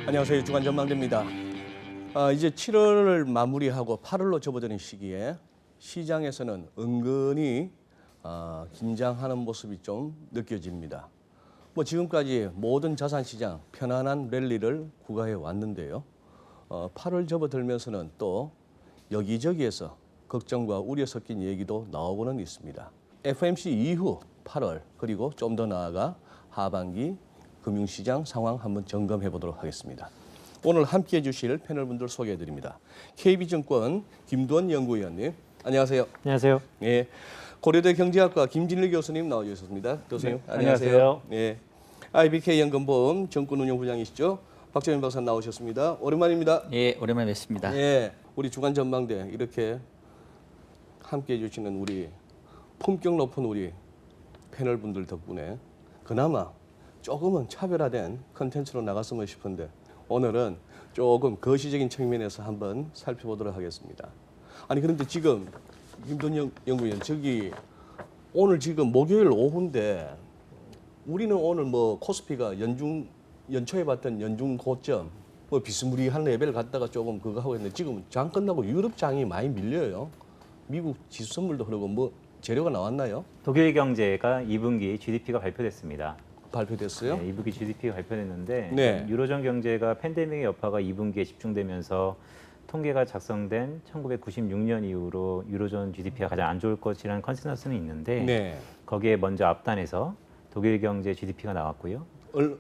안녕하세요. 주간 전망대입니다. 이제 7월을 마무리하고 8월로 접어드는 시기에 시장에서는 은근히 긴장하는 모습이 좀 느껴집니다. 지금까지 모든 자산시장 편안한 랠리를 구가해 왔는데요. 8월 접어들면서는 또 여기저기에서 걱정과 우려 섞인 얘기도 나오고는 있습니다. FOMC 이후 8월 그리고 좀 더 나아가 하반기 금융시장 상황 한번 점검해 보도록 하겠습니다. 오늘 함께해 주실 패널분들 소개해 드립니다. KB증권 김두원 연구위원님, 안녕하세요. 안녕하세요. 예, 고려대 경제학과 김진일 교수님 나와 주셨습니다. 교수님, 네, 안녕하세요. 예, IBK 연금보험 정권운용부장이시죠. 박정현 박사 나오셨습니다. 오랜만입니다. 예, 오랜만에 뵙습니다. 예, 우리 주간 전망대 이렇게 함께해 주시는 우리 품격 높은 우리 패널분들 덕분에 그나마 조금은 차별화된 컨텐츠로 나갔으면 싶은데 오늘은 조금 거시적인 측면에서 한번 살펴보도록 하겠습니다. 아니 그런데 지금 김돈 연구위원 저기 오늘 지금 목요일 오후인데 우리는 오늘 코스피가 연초에 봤던 연중 고점 비스무리한 레벨 갔다가 조금 그거 하고 있는데 지금 장 끝나고 유럽 장이 많이 밀려요. 미국 지수 선물도 흐르고 재료가 나왔나요? 독일 경제가 2분기 GDP가 발표됐습니다. 발표됐어요? 네, 2분기 GDP가 발표됐는데 네. 유로존 경제가 팬데믹의 여파가 2분기에 집중되면서 통계가 작성된 1996년 이후로 유로존 GDP가 가장 안 좋을 것이라는 컨센서스는 있는데 네. 거기에 먼저 앞단에서 독일 경제 GDP가 나왔고요.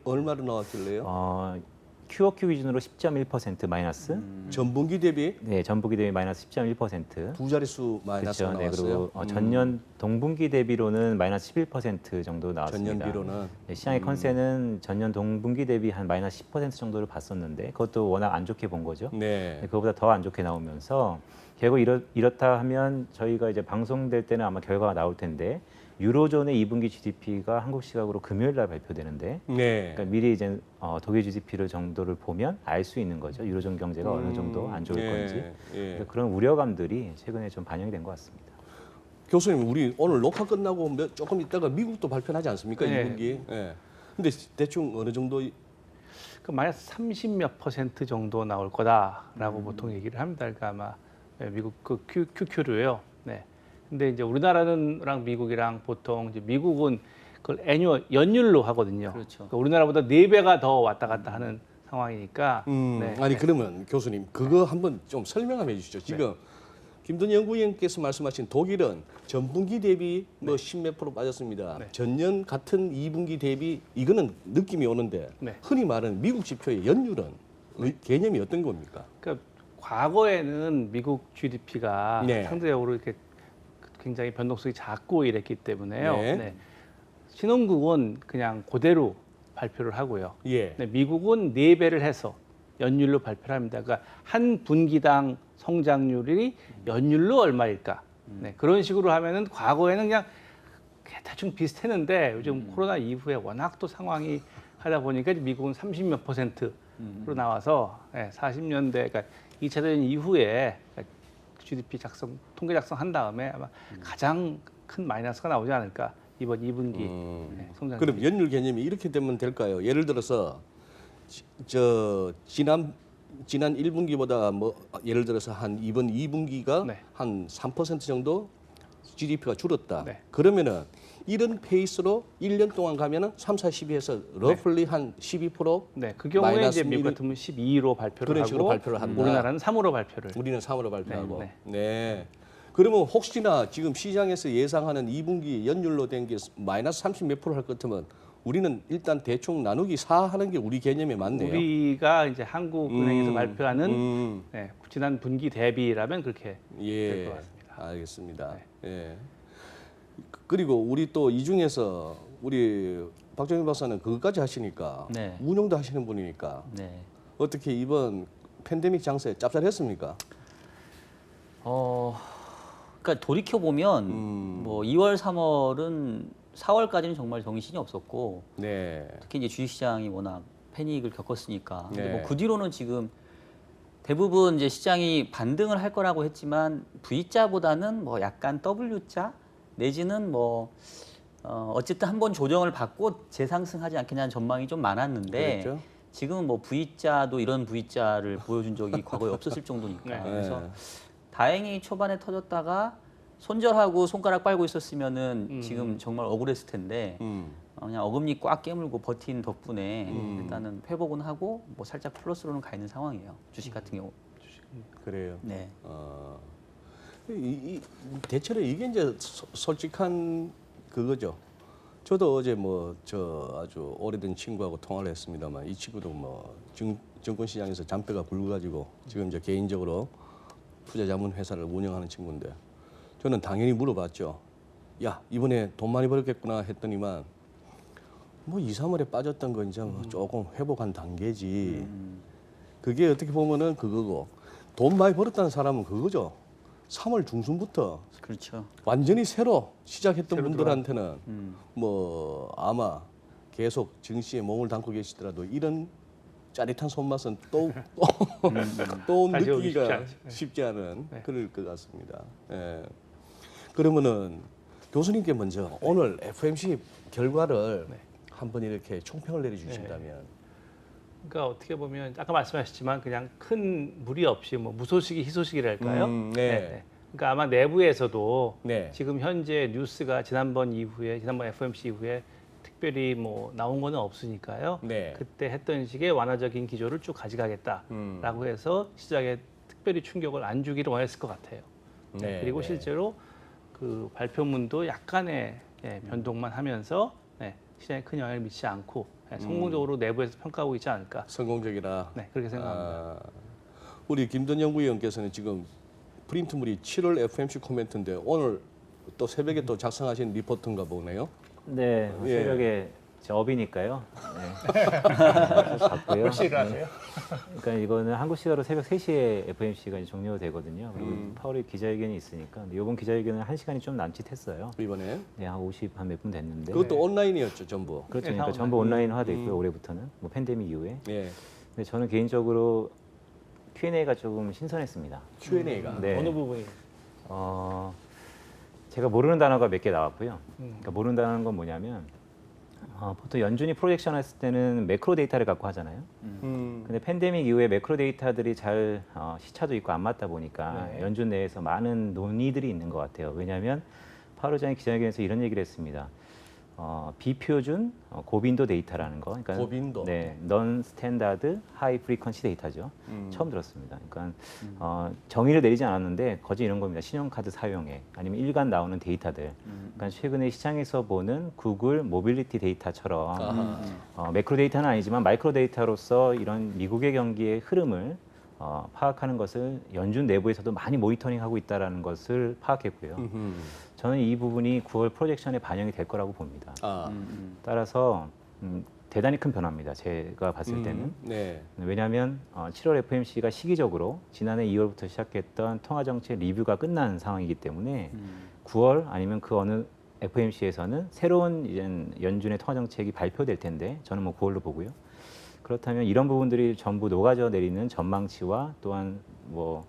얼마로 나왔길래요? QOQ 기준으로 10.1% 마이너스. 전분기 대비 네, 전분기 대비 마이너스 10.1%. 두 자릿수 마이너스가 그렇죠. 네, 나왔어요. 그리고 전년 동분기 대비로는 마이너스 11% 정도 나왔습니다. 전년비로는 네, 시장의 컨센은 전년 동분기 대비 한 마이너스 10% 정도를 봤었는데 그것도 워낙 안 좋게 본 거죠. 네. 네, 그거보다 더 안 좋게 나오면서 결국 이렇다 하면 저희가 이제 방송될 때는 아마 결과가 나올 텐데 유로존의 2분기 GDP가 한국 시각으로 금요일 날 발표되는데 네. 그러니까 미리 이제 독일 GDP를 정도를 보면 알 수 있는 거죠. 유로존 경제가 어느 정도 안 좋을 건지. 예. 그래서 그런 우려감들이 최근에 좀 반영이 된 것 같습니다. 교수님, 우리 오늘 녹화 끝나고 조금 있다가 미국도 발표하지 않습니까? 네. 2분기. 예. 근데 대충 어느 정도 그 마이너스 30몇 % 정도 나올 거다라고 보통 얘기를 합니다. 그러니까 아마 미국 그 QQ로요. 네. 근데 이제 우리나라랑 미국이랑 보통 이제 미국은 그걸 연율로 하거든요. 그렇죠. 그러니까 우리나라보다 4배가 더 왔다 갔다 하는 상황이니까. 네. 아니 그러면 교수님 그거 한번 좀 설명 해 주시죠. 지금 김돈 연구위원께서 말씀하신 독일은 전분기 대비 10몇 프로 빠졌습니다. 네. 전년 같은 2분기 대비 이거는 느낌이 오는데 네. 흔히 말하는 미국 지표의 연율은 개념이 어떤 겁니까? 그러니까 과거에는 미국 GDP가 네. 상대적으로 이렇게 굉장히 변동성이 작고 이랬기 때문에요. 네. 네. 신흥국은 그냥 그대로 발표를 하고요. 예. 네, 미국은 4배를 해서 연율로 발표를 합니다. 그러니까 한 분기당 성장률이 연율로 얼마일까? 네, 그런 식으로 하면은 과거에는 그냥 대충 비슷했는데 요즘 코로나 이후에 워낙 또 상황이 하다 보니까 미국은 30몇 %로 나와서 40년대, 그러니까 2차 대전 이후에 GDP 통계 작성한 다음에 아마 가장 큰 마이너스가 나오지 않을까 이번 2분기 성장. 그럼 연율 개념이 이렇게 되면 될까요? 예를 들어서 지난 1분기보다 예를 들어서 이번 2분기가 네. 한 3% 정도 GDP가 줄었다. 네. 그러면은 이런 페이스로 1년 동안 가면은 3, 4, 12에서 러플리 한 12%. 네, 그 경우에 마이너스 이제 미국 미리- 같으면 12로 발표를 그런 하고 식으로 발표를 한다. 우리나라는 3으로 발표를. 우리는 3으로 발표하고. 네, 네. 그러면 혹시나 지금 시장에서 예상하는 2분기 연율로 된 게 마이너스 30 몇 프로 할 것 같으면 우리는 일단 대충 나누기 4 하는 게 우리 개념에 맞네요. 우리가 이제 한국은행에서 발표하는 네. 지난 분기 대비라면 그렇게 될 예, 것 같습니다. 알겠습니다. 예. 그리고 우리 또 이 중에서 우리 박정희 박사는 그것까지 하시니까 네. 운영도 하시는 분이니까 네. 어떻게 이번 팬데믹 장세에 짭짤했습니까? 그러니까 돌이켜 보면 2월, 3월은 4월까지는 정말 정신이 없었고 네. 특히 이제 주식시장이 워낙 패닉을 겪었으니까. 근데 네. 그 뒤로는 지금 대부분 이제 시장이 반등을 할 거라고 했지만 V자보다는 약간 W자 내지는 어쨌든 한번 조정을 받고 재상승하지 않겠냐는 전망이 좀 많았는데 그렇죠. 지금은 뭐 V자도 이런 V자를 보여준 적이 과거에 없었을 정도니까. 네. 그래서 다행히 초반에 터졌다가 손절하고 손가락 빨고 있었으면은 지금 정말 억울했을 텐데 그냥 어금니 꽉 깨물고 버틴 덕분에 일단은 회복은 하고 뭐 살짝 플러스로는 가 있는 상황이에요. 주식 같은 경우. 그래요. 네. 대체로 이게 이제 솔직한 그거죠. 저도 어제 뭐 저 아주 오래된 친구하고 통화를 했습니다만 이 친구도 뭐 증권 시장에서 잔뼈가 굵어가지고 지금 이제 개인적으로 투자 자문 회사를 운영하는 친구인데 저는 당연히 물어봤죠. 야 이번에 돈 많이 벌었겠구나 했더니만 뭐 2, 3월에 빠졌던 건 이제 뭐 조금 회복한 단계지. 그게 어떻게 보면은 그거고 돈 많이 벌었다는 사람은 그거죠. 3월 중순부터 그렇죠. 완전히 새로 시작했던 새로 분들한테는 뭐 아마 계속 증시에 몸을 담고 계시더라도 이런 짜릿한 손맛은 또 다시 오기 느끼기가 쉽지 쉽지 않은 네. 그럴 것 같습니다. 예. 그러면은 교수님께 먼저 오늘 FMC 결과를 네. 한번 이렇게 총평을 내려주신다면 그러니까 어떻게 보면 아까 말씀하셨지만 그냥 큰 무리 없이 뭐 무소식이 희소식이랄까요? 네. 그러니까 아마 내부에서도 네. 지금 현재 뉴스가 지난번 FOMC 이후에 특별히 뭐 나온 거는 없으니까요. 네. 그때 했던 식의 완화적인 기조를 쭉 가져가겠다라고 해서 시장에 특별히 충격을 안 주기를 원했을 것 같아요. 네, 그리고 네. 실제로 그 발표문도 약간의 변동만 하면서 시장에 큰 영향을 미치지 않고 성공적으로 내부에서 평가하고 있지 않을까. 성공적이라. 네, 그렇게 생각합니다. 아, 우리 김던영 부위원께서는 지금 프린트물이 7월 FMC 코멘트인데 오늘 또 새벽에 또 작성하신 리포트인가 보네요. 네, 예. 새벽에 제 업이니까요. 네. 봤고요. 몇 시에 일어나세요? 그러니까 이거는 한국 시간으로 새벽 3시에 FMC가 이제 종료되거든요. 그리고 파월의 기자회견이 있으니까. 근데 이번 기자회견은 1시간이 좀 남짓했어요. 이번에 네, 한 50, 한 몇 분 됐는데. 그것도 온라인이었죠 전부. 그렇죠. 네, 그러니까 다 전부 온라인화 돼 있고요. 올해부터는. 뭐 팬데믹 이후에. 예. 근데 저는 개인적으로 Q&A가 조금 신선했습니다. Q&A가. 네. 어느 부분이? 제가 모르는 단어가 몇 개 나왔고요. 그러니까 모르는 단어는 건 뭐냐면 보통 연준이 프로젝션 했을 때는 매크로 데이터를 갖고 하잖아요. 근데 팬데믹 이후에 매크로 데이터들이 잘 시차도 있고 안 맞다 보니까 네. 연준 내에서 많은 논의들이 있는 것 같아요. 왜냐하면 파월 의장이 기자회견에서 이런 얘기를 했습니다. 비표준 고빈도 데이터라는 거. 그러니까 고빈도. 네, 넌 스탠다드 하이 프리퀀시 데이터죠. 처음 들었습니다. 그러니까 정의를 내리지 않았는데 거진 이런 겁니다. 신용카드 사용액 아니면 일간 나오는 데이터들. 그러니까 최근에 시장에서 보는 구글 모빌리티 데이터처럼 아하. 매크로 데이터는 아니지만 마이크로 데이터로서 이런 미국의 경기의 흐름을 파악하는 것을 연준 내부에서도 많이 모니터링하고 있다는 것을 파악했고요. 저는 이 부분이 9월 프로젝션에 반영이 될 거라고 봅니다. 아. 따라서 대단히 큰 변화입니다. 제가 봤을 때는. 네. 왜냐하면 7월 FMC가 시기적으로 지난해 2월부터 시작했던 통화정책 리뷰가 끝난 상황이기 때문에 9월 아니면 그 어느 FMC에서는 새로운 이제 연준의 통화정책이 발표될 텐데 저는 뭐 9월로 보고요. 그렇다면 이런 부분들이 전부 녹아져 내리는 전망치와 또한 뭐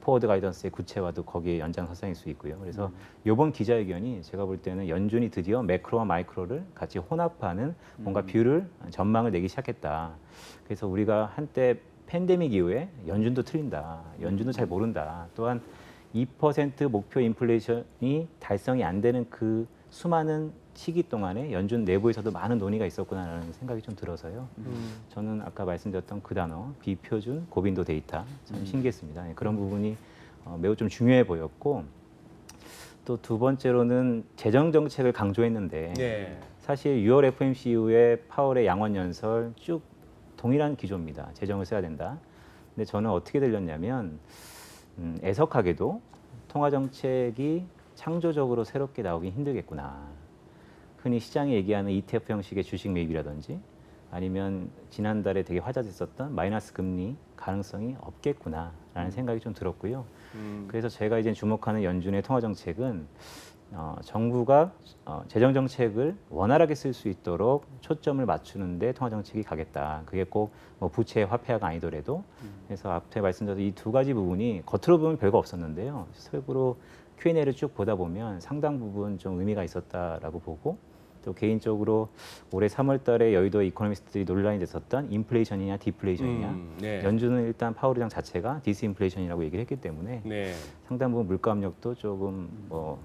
포워드 가이던스의 구체화도 거기에 연장선상일 수 있고요. 그래서 이번 기자회견이 제가 볼 때는 연준이 드디어 매크로와 마이크로를 같이 혼합하는 뭔가 뷰를 전망을 내기 시작했다. 그래서 우리가 한때 팬데믹 이후에 연준도 틀린다. 연준도 잘 모른다. 또한 2% 목표 인플레이션이 달성이 안 되는 그 수많은 시기 동안에 연준 내부에서도 많은 논의가 있었구나라는 생각이 좀 들어서요. 저는 아까 말씀드렸던 그 단어 비표준 고빈도 데이터 참 신기했습니다. 그런 부분이 매우 좀 중요해 보였고 또 두 번째로는 재정 정책을 강조했는데 네. 사실 6월 FMC 이후에 파월의 양원 연설 쭉 동일한 기조입니다. 재정을 써야 된다. 근데 저는 어떻게 들렸냐면 애석하게도 통화 정책이 창조적으로 새롭게 나오기 힘들겠구나. 흔히 시장이 얘기하는 ETF 형식의 주식 매입이라든지 아니면 지난달에 되게 화제됐었던 마이너스 금리 가능성이 없겠구나라는 생각이 좀 들었고요. 그래서 제가 이제 주목하는 연준의 통화 정책은 정부가 재정 정책을 원활하게 쓸 수 있도록 초점을 맞추는데 통화 정책이 가겠다. 그게 꼭 뭐 부채 화폐화가 아니더라도. 그래서 앞에 말씀드린 이 두 가지 부분이 겉으로 보면 별거 없었는데요. 세부로 Q&A를 쭉 보다 보면 상당 부분 좀 의미가 있었다라고 보고 또 개인적으로 올해 3월달에 여의도 이코노미스트들이 논란이 됐었던 인플레이션이냐 디플레이션이냐. 네. 연준은 일단 파월 의장 자체가 디스인플레이션이라고 얘기를 했기 때문에 네. 상당 부분 물가 압력도 조금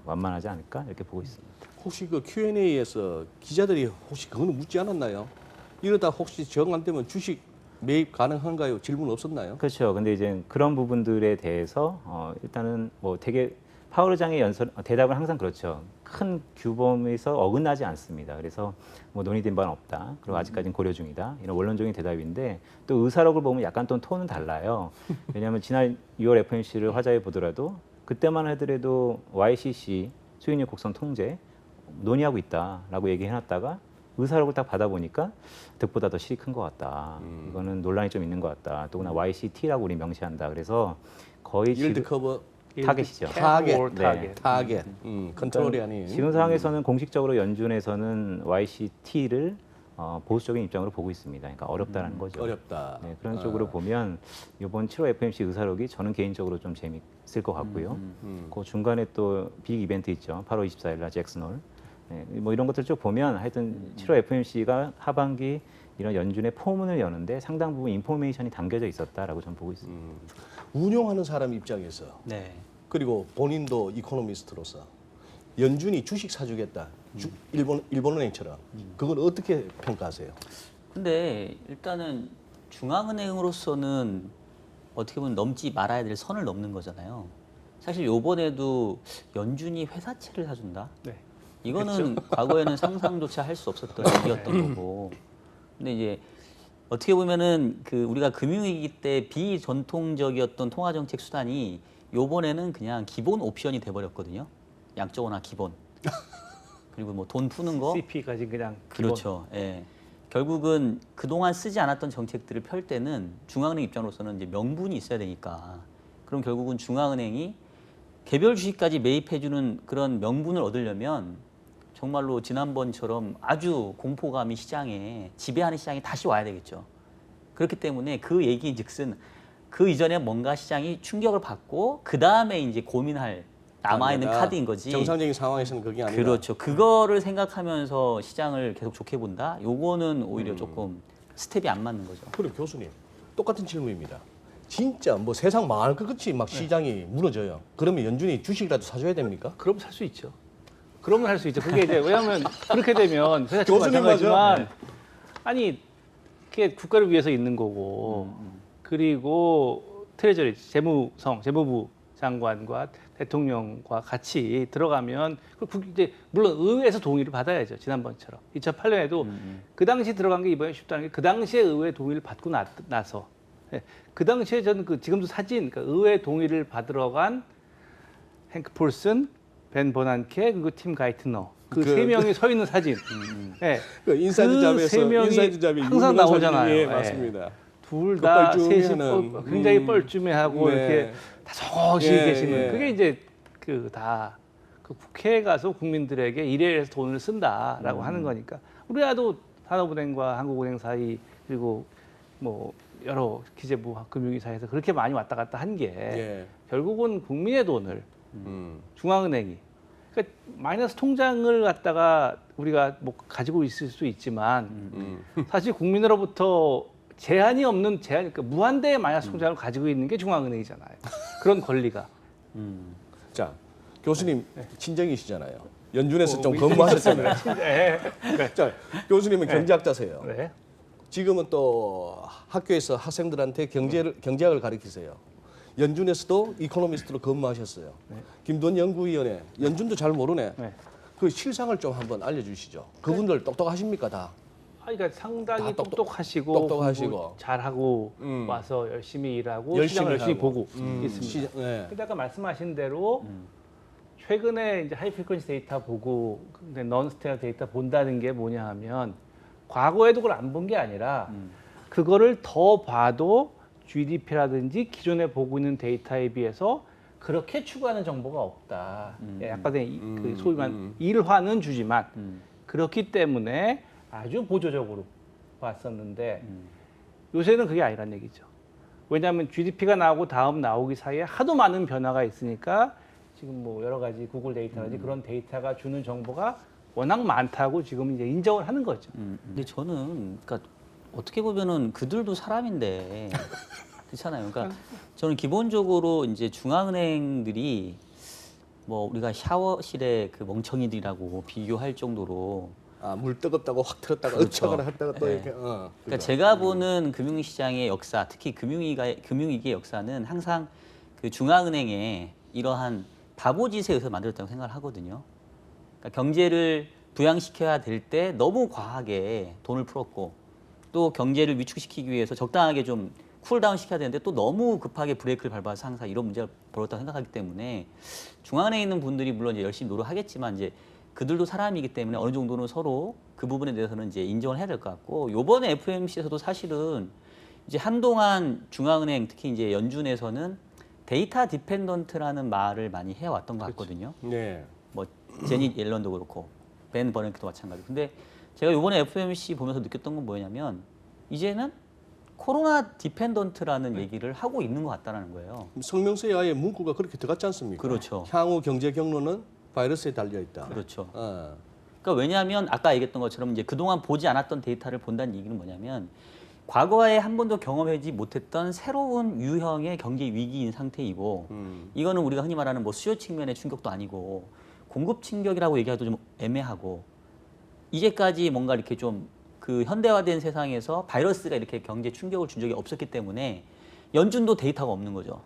완만하지 않을까 이렇게 보고 있습니다. 혹시 그 Q&A에서 기자들이 혹시 그거는 묻지 않았나요? 이러다 혹시 정 안 되면 주식 매입 가능한가요? 질문 없었나요? 그렇죠. 근데 이제 그런 부분들에 대해서 일단은 뭐 되게 파월 의장의 대답은 항상 그렇죠. 큰 규범에서 어긋나지 않습니다. 그래서 뭐 논의된 바는 없다. 그리고 아직까지는 고려 중이다. 이런 원론적인 대답인데 또 의사록을 보면 약간 또 톤은 달라요. 왜냐하면 지난 6월 FOMC를 화자에 보더라도 그때만 하더라도 YCC 수익률 곡선 통제 논의하고 있다라고 얘기해놨다가 의사록을 딱 받아보니까 득보다 더 실이 큰 것 같다. 이거는 논란이 좀 있는 것 같다. 또구나 YCT라고 우리 명시한다. 그래서 거의 일드 커버 타겟이죠. 타겟. 네. 타겟. 컨트롤이 아닌. 지금 상황에서는 공식적으로 연준에서는 YCT를 보수적인 입장으로 보고 있습니다. 그러니까 어렵다는 거죠. 어렵다. 네, 그런 쪽으로 보면 이번 7월 FOMC 의사록이 저는 개인적으로 좀 재밌을 것 같고요. 그 중간에 또 빅 이벤트 있죠. 8월 24일 날 잭슨홀. 네, 뭐 이런 것들 쭉 보면 하여튼 7월 FOMC가 하반기 이런 연준의 포문을 여는데 상당 부분 인포메이션이 담겨져 있었다라고 저는 보고 있습니다. 운용하는 사람 입장에서 네. 그리고 본인도 이코노미스트로서 연준이 주식 사주겠다. 일본은행처럼 그걸 어떻게 평가하세요? 근데 일단은 중앙은행으로서는 어떻게 보면 넘지 말아야 될 선을 넘는 거잖아요. 사실 요번에도 연준이 회사채를 사준다. 네. 이거는 과거에는 상상조차 할 수 없었던 일이었던 거고. 근데 이제 어떻게 보면은 그 우리가 금융위기 때 비전통적이었던 통화정책 수단이 요번에는 그냥 기본 옵션이 돼버렸거든요. 양적 완화 기본. 그리고 뭐 돈 푸는 거. CP까지 그냥 그렇죠. 예. 결국은 그동안 쓰지 않았던 정책들을 펼 때는 중앙은행 입장으로서는 이제 명분이 있어야 되니까. 그럼 결국은 중앙은행이 개별 주식까지 매입해주는 그런 명분을 얻으려면 정말로 지난번처럼 아주 공포감이 시장에 지배하는 시장에 다시 와야 되겠죠. 그렇기 때문에 그 얘기인즉슨 그 이전에 뭔가 시장이 충격을 받고 그 다음에 이제 고민할 남아있는 아니다. 카드인 거지. 정상적인 상황에서는 그게 아니라. 그렇죠. 그거를 생각하면서 시장을 계속 좋게 본다. 요거는 오히려 조금 스텝이 안 맞는 거죠. 그리고 교수님 똑같은 질문입니다. 진짜 뭐 세상 망할 것 같이 막 시장이 무너져요. 그러면 연준이 주식이라도 사줘야 됩니까? 그럼 살 수 있죠. 그러면 할 수 있죠. 그게 이제 왜냐하면 그렇게 되면 회사도 교수님 마찬가지지만 아니 그게 국가를 위해서 있는 거고 그리고 트레저리 재무부 장관과 대통령과 같이 들어가면 이제 물론 의회에서 동의를 받아야죠. 지난번처럼 2008년에도 그 당시 들어간 게 이번에 쉽다는 게 그 당시에 의회 동의를 받고 나서 그 당시에 저는 그 지금도 사진 그러니까 의회 동의를 받으러 간 행크 폴슨, 벤 버난케 그리고 팀 가이트너 그 세 명이 서 있는 사진. 네. 그 인사이드 잡에서 세 명이 인사이드 잡이 항상 유명한 나오잖아요. 사진이, 예, 네. 맞습니다. 둘 그 다 셋이 뻘쭘해하는, 굉장히 뻘쭘해하고 네. 이렇게 다소시 예, 계시는 예. 그게 이제 그 국회에 가서 국민들에게 일회에서 돈을 쓴다라고 하는 거니까 우리나라도 산업은행과 한국은행 사이 그리고 뭐 여러 기재부 금융위사에서 그렇게 많이 왔다 갔다 한 게 예. 결국은 국민의 돈을 음. 중앙은행이 그러니까 마이너스 통장을 갖다가 우리가 뭐 가지고 있을 수 있지만 사실 국민으로부터 제한이 없는 그러니까 무한대의 마이너스 통장을 가지고 있는 게 중앙은행이잖아요. 그런 권리가. 자, 교수님 친정이시잖아요. 연준에서 좀 근무하셨잖아요. 자, 교수님은 경제학자세요. 네. 지금은 또 학교에서 학생들한테 경제학을 가르치세요. 연준에서도 이코노미스트로 근무하셨어요. 김돈 연구위원회, 연준도 잘 모르네. 네. 그 실상을 좀 한번 알려주시죠. 그분들 똑똑하십니까 다? 그러니까 상당히 다 똑똑하시고 똑똑하시고. 공부 잘하고 와서 열심히 일하고 열심히 시장을 열심히 하고. 보고 있습니다. 네. 근데 아까 말씀하신 대로 최근에 이제 하이 프리퀀시 데이터 보고 근데 non-stale 데이터 본다는 게 뭐냐 하면 과거에도 그걸 안 본 게 아니라 그거를 더 봐도 GDP라든지 기존에 보고 있는 데이터에 비해서 그렇게 추구하는 정보가 없다. 아까 전에 그 소위 말하는 일화는 주지만 그렇기 때문에 아주 보조적으로 봤었는데 요새는 그게 아니란 얘기죠. 왜냐하면 GDP가 나오고 다음 나오기 사이에 하도 많은 변화가 있으니까 지금 뭐 여러 가지 구글 데이터라든지 그런 데이터가 주는 정보가 워낙 많다고 지금 이제 인정을 하는 거죠. 근데 저는 그러니까 어떻게 보면은 그들도 사람인데 그렇잖아요. 그러니까 저는 기본적으로 이제 중앙은행들이 뭐 우리가 샤워실의 그 멍청이들이라고 비교할 정도로 물 뜨겁다고 확 틀었다가 그렇죠. 으차가라 했다가 또 네. 이렇게. 그러니까 그죠. 제가 보는 금융시장의 역사, 특히 금융위기의 역사는 항상 그 중앙은행의 이러한 바보짓에 의해서 만들었다고 생각을 하거든요. 그러니까 경제를 부양시켜야 될 때 너무 과하게 돈을 풀었고 또 경제를 위축시키기 위해서 적당하게 좀 쿨다운 시켜야 되는데 또 너무 급하게 브레이크를 밟아서 항상 이런 문제가 벌어졌다고 생각하기 때문에 중앙은행에 있는 분들이 물론 이제 열심히 노력하겠지만 이제 그들도 사람이기 때문에 어느 정도는 서로 그 부분에 대해서는 이제 인정을 해야 될 것 같고 요번에 FOMC에서도 사실은 이제 한동안 중앙은행 특히 이제 연준에서는 데이터 디펜던트라는 말을 많이 해왔던 것 같거든요. 네. 뭐 제닛 옐런도 그렇고 벤 버냉크도 마찬가지고. 근데 제가 이번에 FOMC 보면서 느꼈던 건 뭐냐면 이제는 코로나 디펜던트라는 얘기를 하고 있는 것 같다는 거예요. 성명서에 아예 문구가 그렇게 들어갔지 않습니까? 그렇죠. 향후 경제 경로는 바이러스에 달려 있다. 그렇죠. 어. 그러니까 왜냐하면 아까 얘기했던 것처럼 이제 그동안 보지 않았던 데이터를 본다는 얘기는 뭐냐면 과거에 한 번도 경험하지 못했던 새로운 유형의 경제 위기인 상태이고 이거는 우리가 흔히 말하는 뭐 수요 측면의 충격도 아니고 공급 충격이라고 얘기하기도 좀 애매하고 이제까지 뭔가 이렇게 좀 그 현대화된 세상에서 바이러스가 이렇게 경제 충격을 준 적이 없었기 때문에 연준도 데이터가 없는 거죠.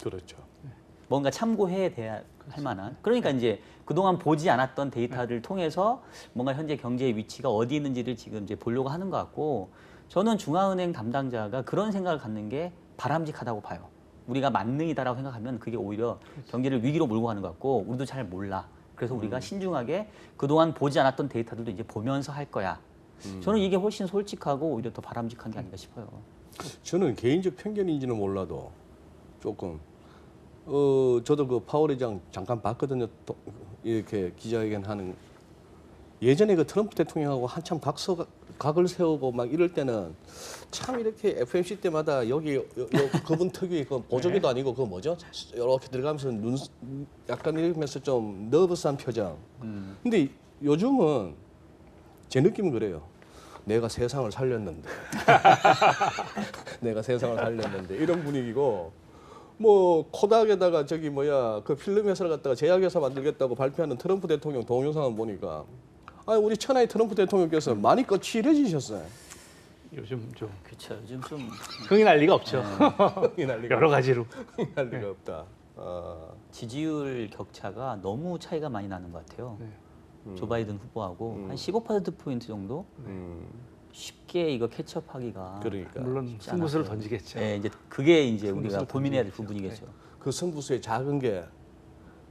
그렇죠. 뭔가 참고해야 돼야 할 만한. 그러니까 이제 그동안 보지 않았던 데이터를 통해서 뭔가 현재 경제의 위치가 어디 있는지를 지금 이제 보려고 하는 것 같고 저는 중앙은행 담당자가 그런 생각을 갖는 게 바람직하다고 봐요. 우리가 만능이다라고 생각하면 그게 오히려 경제를 위기로 몰고 가는 것 같고 우리도 잘 몰라. 그래서 우리가 신중하게 그동안 보지 않았던 데이터들도 이제 보면서 할 거야. 저는 이게 훨씬 솔직하고 오히려 더 바람직한 게 아닌가 싶어요. 저는 개인적 편견인지는 몰라도 조금 저도 그 파월 의장 잠깐 봤거든요. 이렇게 기자회견하는 예전에 그 트럼프 대통령하고 한참 각을 세우고 막 이럴 때는 참 이렇게 FMC 때마다 여기 그분 특유의 그 보조개도 아니고 그거 뭐죠? 이렇게 들어가면서 눈 약간 이러면서 좀 너버스한 표정. 근데 요즘은 제 느낌은 그래요. 내가 세상을 살렸는데, 내가 세상을 살렸는데 이런 분위기고 뭐 코닥에다가 저기 뭐야 그 필름 회사를 갖다가 제약회사 만들겠다고 발표하는 트럼프 대통령 동영상을 보니까 우리 천하의 트럼프 대통령께서 많이 거칠해지셨어요. 요즘 좀 그렇죠. 요즘 좀 흥이 날 리가 없죠. 흥이 날 리가 여러 가지로. 날 리가 없다. 지지율 격차가 너무 차이가 많이 나는 것 같아요. 네. 조 바이든 후보하고 한 15%포인트 정도 쉽게 이거 캐치업하기가 그러니까 물론 쉽지 승부수를 않았어요. 던지겠죠. 네, 이제 그게 이제 우리가 승부수를 고민해야 될 던지겠죠. 부분이겠죠. 그 승부수의 작은 게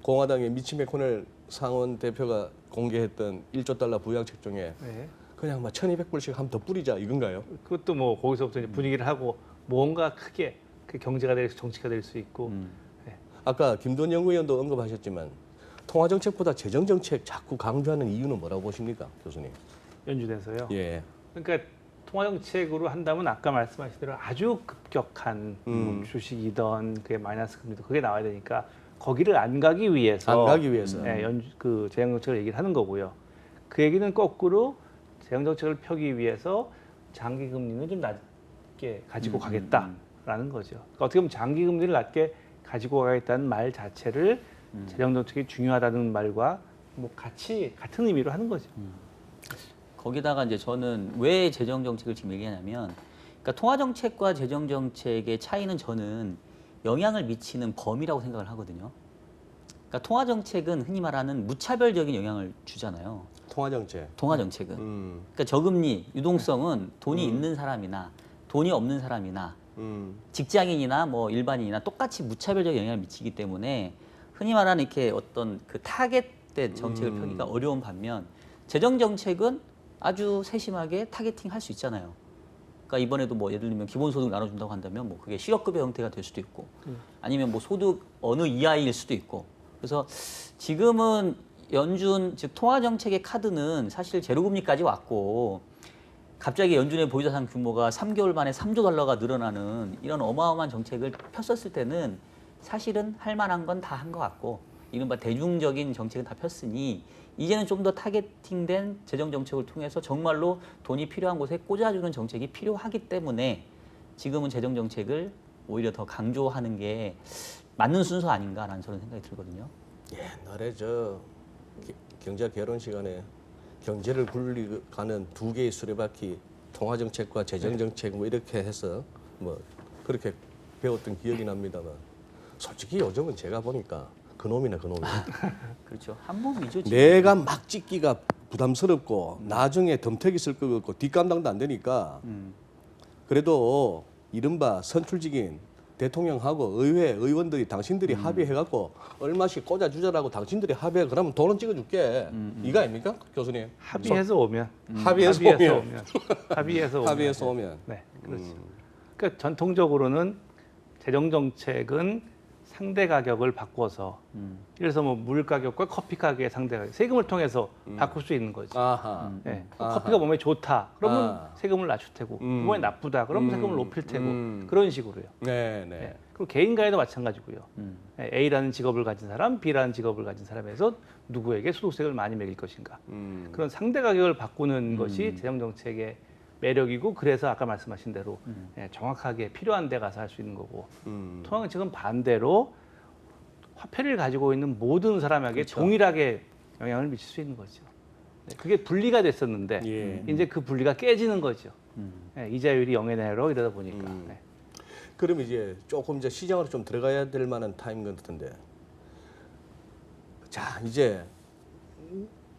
공화당의 미치 맥코넬 상원 대표가 공개했던 1조 달러 부양책 중에 네. 그냥 막 1,200불씩 한번 더 뿌리자 이건가요? 그것도 뭐 거기서부터 이제 분위기를 하고 뭔가 크게 그 경제가 될 정치가 될 수 있고 네. 아까 김돈 연구위원도 언급하셨지만 통화정책보다 재정정책 자꾸 강조하는 이유는 뭐라고 보십니까, 교수님? 연준에서요. 예. 그러니까 통화 정책으로 한다면 아까 말씀하신 대로 아주 급격한 뭐 주식이던 그게 마이너스 금리도 그게 나와야 되니까 거기를 안 가기 위해서 안 가기 위해서. 네, 그 재정 정책을 얘기를 하는 거고요. 그 얘기는 거꾸로 재정 정책을 펴기 위해서 장기 금리는 좀 낮게 가지고 가겠다라는 거죠. 그러니까 어떻게 보면 장기 금리를 낮게 가지고 가겠다는 말 자체를 재정 정책이 중요하다는 말과 뭐 같은 의미로 하는 거죠. 거기다가 이제 저는 왜 재정 정책을 지금 얘기하냐면, 그러니까 통화 정책과 재정 정책의 차이는 저는 영향을 미치는 범위라고 생각을 하거든요. 그러니까 통화 정책은 흔히 말하는 무차별적인 영향을 주잖아요. 통화정책. 통화 정책은. 그러니까 저금리, 유동성은 돈이 있는 사람이나 돈이 없는 사람이나 직장인이나 뭐 일반인이나 똑같이 무차별적 영향을 미치기 때문에 흔히 말하는 이렇게 어떤 그 타겟된 정책을 펴기가 어려운 반면 재정 정책은 아주 세심하게 타겟팅 할 수 있잖아요. 그러니까 이번에도 뭐 예를 들면 기본소득 나눠준다고 한다면 뭐 그게 실업급여 형태가 될 수도 있고 아니면 뭐 소득 어느 이하일 수도 있고 그래서 지금은 연준 즉 통화 정책의 카드는 사실 제로금리까지 왔고 갑자기 연준의 보유자산 규모가 3개월 만에 3조 달러가 늘어나는 이런 어마어마한 정책을 폈었을 때는 사실은 할 만한 건 다 한 것 같고 이른바 대중적인 정책은 다 폈으니 이제는 좀 더 타겟팅된 재정 정책을 통해서 정말로 돈이 필요한 곳에 꽂아주는 정책이 필요하기 때문에 지금은 재정 정책을 오히려 더 강조하는 게 맞는 순서 아닌가라는 저는 생각이 들거든요. 옛날에 경제 개론 시간에 경제를 굴리가는 두 개의 수레바퀴 통화정책과 재정정책 뭐 이렇게 해서 뭐 그렇게 배웠던 기억이 납니다만 솔직히 요즘은 제가 보니까 그놈이네 그놈이. 그렇죠. 한 몸이죠. 지금. 내가 막 찍기가 부담스럽고 나중에 덤태기 쓸 것 같고 뒷감당도 안 되니까 그래도 이른바 선출직인 대통령하고 의회 의원들이 당신들이 합의해갖고 얼마씩 꽂아주자라고 당신들이 합의해 그러면 돈은 찍어줄게 이거 아닙니까 교수님? 합의해서 오면 합의해서 오면. 합의해서 오면. 네, 그렇죠. 그러니까 전통적으로는 재정 정책은 상대 가격을 바꿔서 그래서 뭐 물 가격과 커피 가격의 상대 가격 세금을 통해서 바꿀 수 있는 거죠. 아하. 네. 아하. 커피가 몸에 좋다 그러면 아. 세금을 낮출 테고 몸에 나쁘다 그러면 세금을 높일 테고 음. 그런 식으로요. 네, 네. 네. 그리고 개인 간에도 마찬가지고요. 네, A라는 직업을 가진 사람, B라는 직업을 가진 사람에서 누구에게 소득세를 많이 매길 것인가. 그런 상대 가격을 바꾸는 것이 재정 정책의 매력이고 그래서 아까 말씀하신 대로 정확하게 필요한 데 가서 할 수 있는 거고 통화정책은 반대로 화폐를 가지고 있는 모든 사람에게 그렇죠. 동일하게 영향을 미칠 수 있는 거죠. 네, 그게 분리가 됐었는데 예. 이제 그 분리가 깨지는 거죠. 네, 이자율이 0에 내로 이러다 보니까. 네. 그럼 이제 조금 이제 시장으로 좀 들어가야 될 만한 타임 같은데. 자, 이제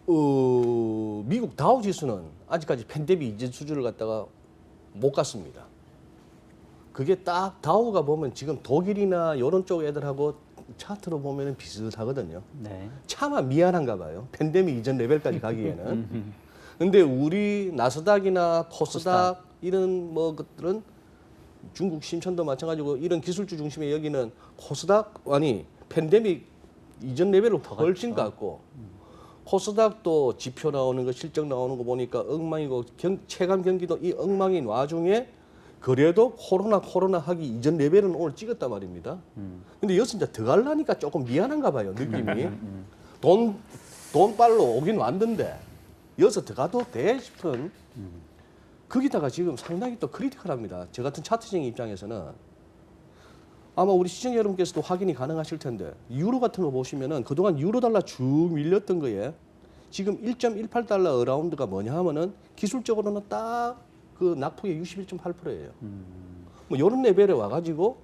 미국 다우 지수는 아직까지 팬데믹 이전 수준을 갖다가 못 갔습니다. 그게 딱 다우가 보면 지금 독일이나 이런 쪽 애들하고 차트로 보면 비슷하거든요. 네. 차마 미안한가 봐요. 팬데믹 이전 레벨까지 가기에는. 근데 우리 나스닥이나 코스닥 이런 뭐 것들은 중국 신천도 마찬가지고 이런 기술주 중심의 여기는 코스닥 아니 팬데믹 이전 레벨을 훨씬 갔고 코스닥도 지표 나오는 거 실적 나오는 거 보니까 엉망이고 체감 경기도 이 엉망인 와중에 그래도 코로나 하기 이전 레벨은 오늘 찍었단 말입니다. 근데 여기서 이제 더 가려니까 조금 미안한가 봐요, 느낌이. 돈 빨로 오긴 왔는데 여기서 더 가도 돼 싶은 거기다가 지금 상당히 또 크리티컬합니다. 저 같은 차트생 입장에서는 아마 우리 시청자 여러분께서도 확인이 가능하실 텐데 유로 같은 거 보시면은 그동안 유로 달러 쭉 밀렸던 거에 지금 1.18달러 어라운드가 뭐냐 하면은 기술적으로는 딱 그 낙폭의 61.8%예요. 뭐 이런 레벨에 와가지고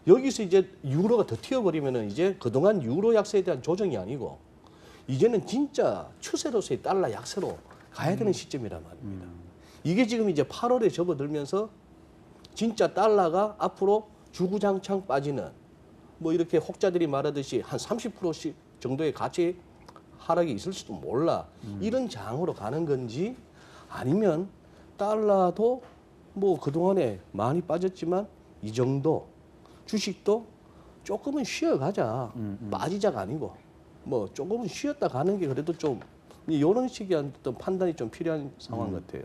여기서 이제 유로가 더 튀어버리면은 이제 그동안 유로 약세에 대한 조정이 아니고 이제는 진짜 추세로서의 달러 약세로 가야 되는 시점이란 말입니다. 이게 지금 이제 8월에 접어들면서 진짜 달러가 앞으로 주구장창 빠지는 뭐 이렇게 혹자들이 말하듯이 한 30%씩 정도의 가치 하락이 있을 수도 몰라. 이런 장으로 가는 건지 아니면 달러도 뭐 그동안에 많이 빠졌지만 이 정도 주식도 조금은 쉬어가자. 빠지자가 아니고 뭐 조금은 쉬었다 가는 게 그래도 좀 이런 식의 어떤 판단이 좀 필요한 상황 같아요.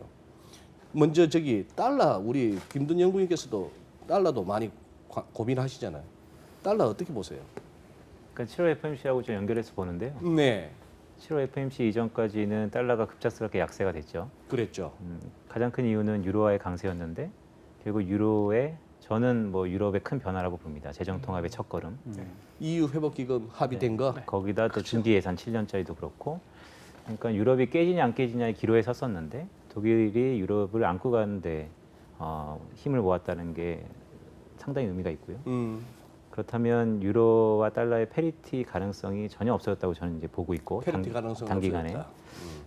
먼저 저기 달러 우리 김든 연구위원께서도 달러도 많이 고민하시잖아요. 달러 어떻게 보세요? 그러니까 7월 FOMC하고 좀 연결해서 보는데요. 네, 7월 FOMC 이전까지는 달러가 급작스럽게 약세가 됐죠. 그랬죠. 가장 큰 이유는 유로화의 강세였는데 결국 유로의 저는 뭐 유럽의 큰 변화라고 봅니다. 재정 통합의 첫걸음. EU 회복기금 합의된 거. 거기다 또 중기 예산 7년짜리도 그렇고. 그러니까 유럽이 깨지냐 안 깨지냐의 기로에 섰었는데 독일이 유럽을 안고 가는데 힘을 모았다는 게 상당히 의미가 있고요. 그렇다면 유로와 달러의 페리티 가능성이 전혀 없어졌다고 저는 이제 보고 있고 페리티 가능성은 단기간에. 없어졌다.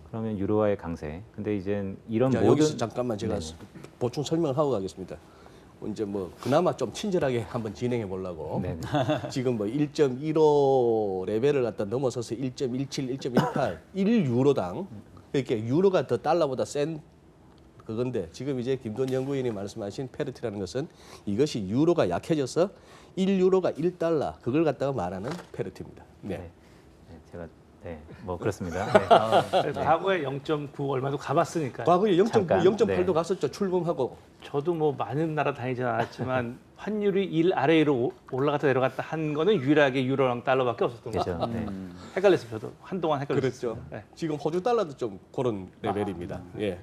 그러면 유로화의 강세. 근데 이제 이런 자, 모든 여기서 잠깐만 제가 보충 설명을 하고 가겠습니다. 이제 뭐 그나마 좀 친절하게 한번 진행해 보려고. 네네. 지금 뭐 1.15 레벨을 갖다 넘어서서 1.17, 1.18, 1유로당 이렇게 유로가 더 달러보다 센 그건데 지금 이제 김돈 연구위원이 말씀하신 페리티라는 것은 이것이 유로가 약해져서 1유로가 1달러 그걸 갖다가 말하는 페리티입니다. 네. 네, 제가 네, 뭐 그렇습니다. 네. 과거에 0.9 얼마도 가봤으니까. 과거에 0.9, 잠깐, 0.8도 네. 갔었죠. 출범하고. 저도 뭐 많은 나라 다니진 않았지만 환율이 1 아래로 올라갔다 내려갔다 한 거는 유일하게 유로랑 달러밖에 없었던 거죠. 그렇죠. 네. 헷갈렸어요. 저도 한동안 헷갈렸어요. 그렇죠. 네. 지금 호주 달러도 좀 그런 레벨입니다. 예.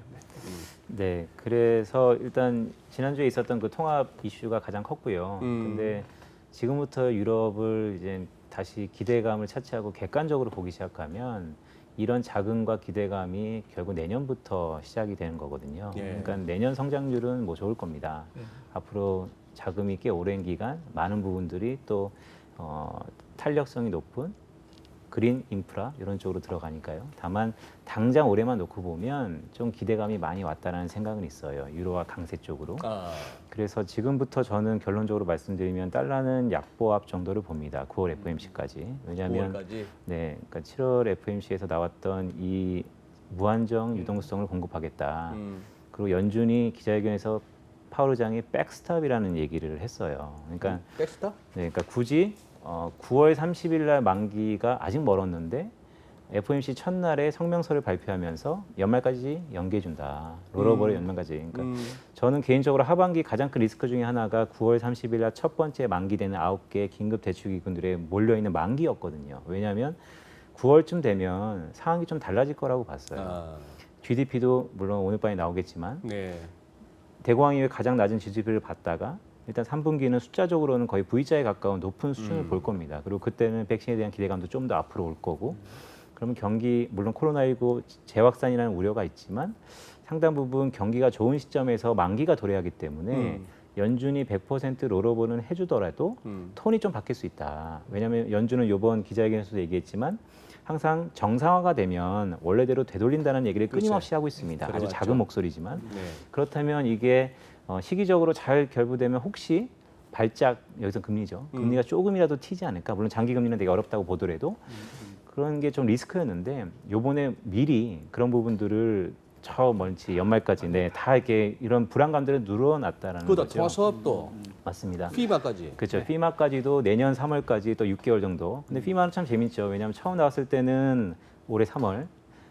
네, 그래서 일단 지난주에 있었던 그 통합 이슈가 가장 컸고요. 근데 지금부터 유럽을 이제 다시 기대감을 차치하고 객관적으로 보기 시작하면 이런 자금과 기대감이 결국 내년부터 시작이 되는 거거든요. 예. 그러니까 내년 성장률은 뭐 좋을 겁니다. 앞으로 자금이 꽤 오랜 기간 많은 부분들이 또 탄력성이 높은 그린 인프라 이런 쪽으로 들어가니까요. 다만 당장 올해만 놓고 보면 좀 기대감이 많이 왔다라는 생각은 있어요. 유로화 강세 쪽으로. 아, 그래서 지금부터 저는 결론적으로 말씀드리면 달러는 약보합 정도를 봅니다. 9월 FOMC까지. 왜냐하면 9월까지. 네, 그러니까 7월 FOMC에서 나왔던 이 무한정 유동성을 공급하겠다. 그리고 연준이 기자회견에서 파월 의장이 백스탑이라는 얘기를 했어요. 그러니까 백스타? 네, 그러니까 굳이 9월 30일 날 만기가 아직 멀었는데 FOMC 첫날에 성명서를 발표하면서 연말까지 연기해준다. 롤오버를 연말까지. 그러니까 저는 개인적으로 하반기 가장 큰 리스크 중에 하나가 9월 30일 날 첫 번째 만기되는 9개 긴급 대출기금들에 몰려있는 만기였거든요. 왜냐하면 9월쯤 되면 상황이 좀 달라질 거라고 봤어요. 아, GDP도 물론 오늘 밤에 나오겠지만 네. 대공황 이후에 가장 낮은 GDP를 봤다가 일단 3분기는 숫자적으로는 거의 V자에 가까운 높은 수준을 볼 겁니다. 그리고 그때는 백신에 대한 기대감도 좀 더 앞으로 올 거고 그러면 경기 물론 코로나19 재확산이라는 우려가 있지만 상당 부분 경기가 좋은 시점에서 만기가 도래하기 때문에 연준이 100% 롤오버는 해주더라도 톤이 좀 바뀔 수 있다. 왜냐하면 연준은 이번 기자회견에서도 얘기했지만 항상 정상화가 되면 원래대로 되돌린다는 얘기를 끊임없이 하고 있습니다. 아주 그래왔죠. 작은 목소리지만 네. 그렇다면 이게 시기적으로 잘 결부되면 혹시 발작 여기서 금리죠. 금리가 조금이라도 튀지 않을까. 물론 장기 금리는 되게 어렵다고 보더라도 그런 게 좀 리스크였는데 요번에 미리 그런 부분들을 저 멀지 연말까지 다 이렇게 이런 불안감들을 늘어놨다라는 그거다 거죠. 통화 수업도 맞습니다. 피마까지. 그렇죠. 피마까지도 내년 3월까지 또 6개월 정도. 근데 피마는 참 재밌죠. 왜냐하면 처음 나왔을 때는 올해 3월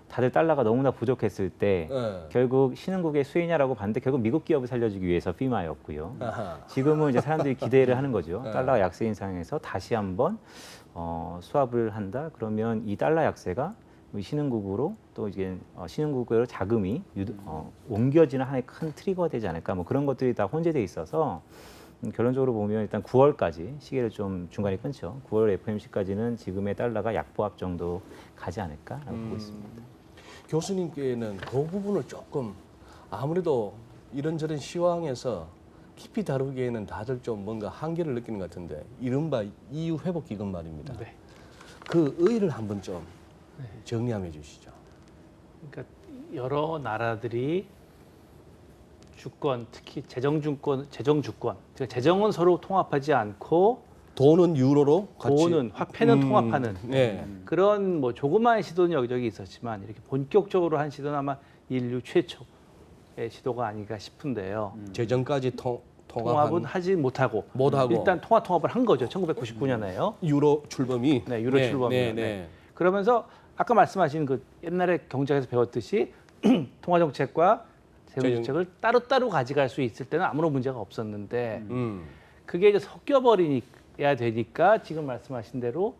다들 달러가 너무나 부족했을 때 네. 결국 신흥국의 수혜냐라고 봤는데 결국 미국 기업을 살려주기 위해서 피마였고요. 아하. 지금은 이제 사람들이 기대를 하는 거죠. 네. 달러 약세인 상황에서 다시 한번 수합을 한다. 그러면 이 달러 약세가 신흥국으로 또 이제 신흥국으로 자금이 옮겨지는 하나의 큰 트리거가 되지 않을까. 뭐 그런 것들이 다 혼재돼 있어서 결론적으로 보면 일단 9월까지 시계를 좀 중간에 끊죠. 9월 FOMC까지는 지금의 달러가 약보합 정도 가지 않을까라고 보고 있습니다. 교수님께는 그 부분을 조금 아무래도 이런저런 시황에서 깊이 다루기에는 다들 좀 뭔가 한계를 느끼는 것 같은데 이른바 EU 회복 기금 말입니다. 네. 그 의의를 한번 좀 정리해 주시죠. 그러니까 여러 나라들이 주권, 특히 재정주권, 그러니까 재정은 서로 통합하지 않고 돈은 유로로 같이 돈은 화폐는 통합하는 네. 그런 뭐 조그마한 시도는 여기저기 있었지만 이렇게 본격적으로 한 시도는 아마 인류 최초의 시도가 아닌가 싶은데요. 재정까지 통합은 통합은 하지 못하고 일단 통합을 한 거죠. 1999년에요. 유로 출범이 네, 유로 출범이. 네, 네. 네. 그러면서 아까 말씀하신 그 옛날에 경제학에서 배웠듯이 통화 정책과 재정 정책을 따로따로 가져갈 수 있을 때는 아무런 문제가 없었는데 그게 이제 섞여버려야 되니까 지금 말씀하신 대로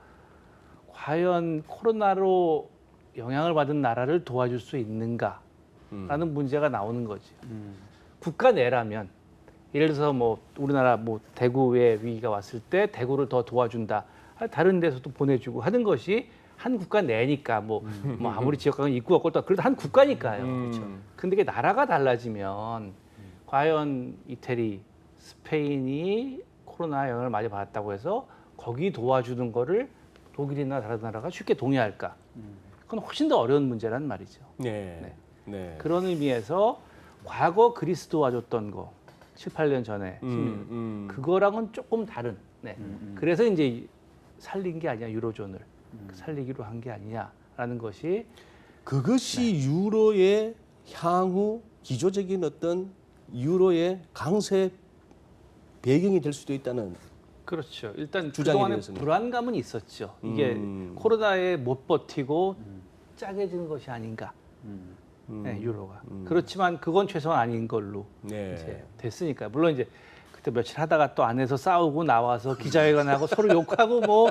과연 코로나로 영향을 받은 나라를 도와줄 수 있는가라는 문제가 나오는 거죠. 국가 내라면 예를 들어서 뭐 우리나라 뭐 대구에 위기가 왔을 때 대구를 더 도와준다. 다른 데서도 보내주고 하는 것이 한 국가 내니까 뭐 아무리 지역강은 입구가 꼴다 그래도 한 국가니까요. 그렇죠. 근데 이게 나라가 달라지면 과연 이태리, 스페인이 코로나 영향을 많이 받았다고 해서 거기 도와주는 거를 독일이나 다른 나라가 쉽게 동의할까? 그건 훨씬 더 어려운 문제란 말이죠. 네. 네. 그런 의미에서 과거 그리스 도와줬던 거 7, 8년 전에 그거랑은 조금 다른. 네. 그래서 이제 살린 게 아니야 유로존을 살리기로 한 게 아니냐라는 것이 그것이 유로의 향후 기조적인 어떤 유로의 강세 배경이 될 수도 있다는 그렇죠. 일단 주장이 그동안에 되었습니다. 불안감은 있었죠. 이게 코로나에 못 버티고 짜게진 것이 아닌가. 네, 유로가. 그렇지만 그건 최소한 아닌 걸로 네. 이제 됐으니까. 물론 이제 그때 며칠 하다가 또 안에서 싸우고 나와서 기자회견하고 서로 욕하고 뭐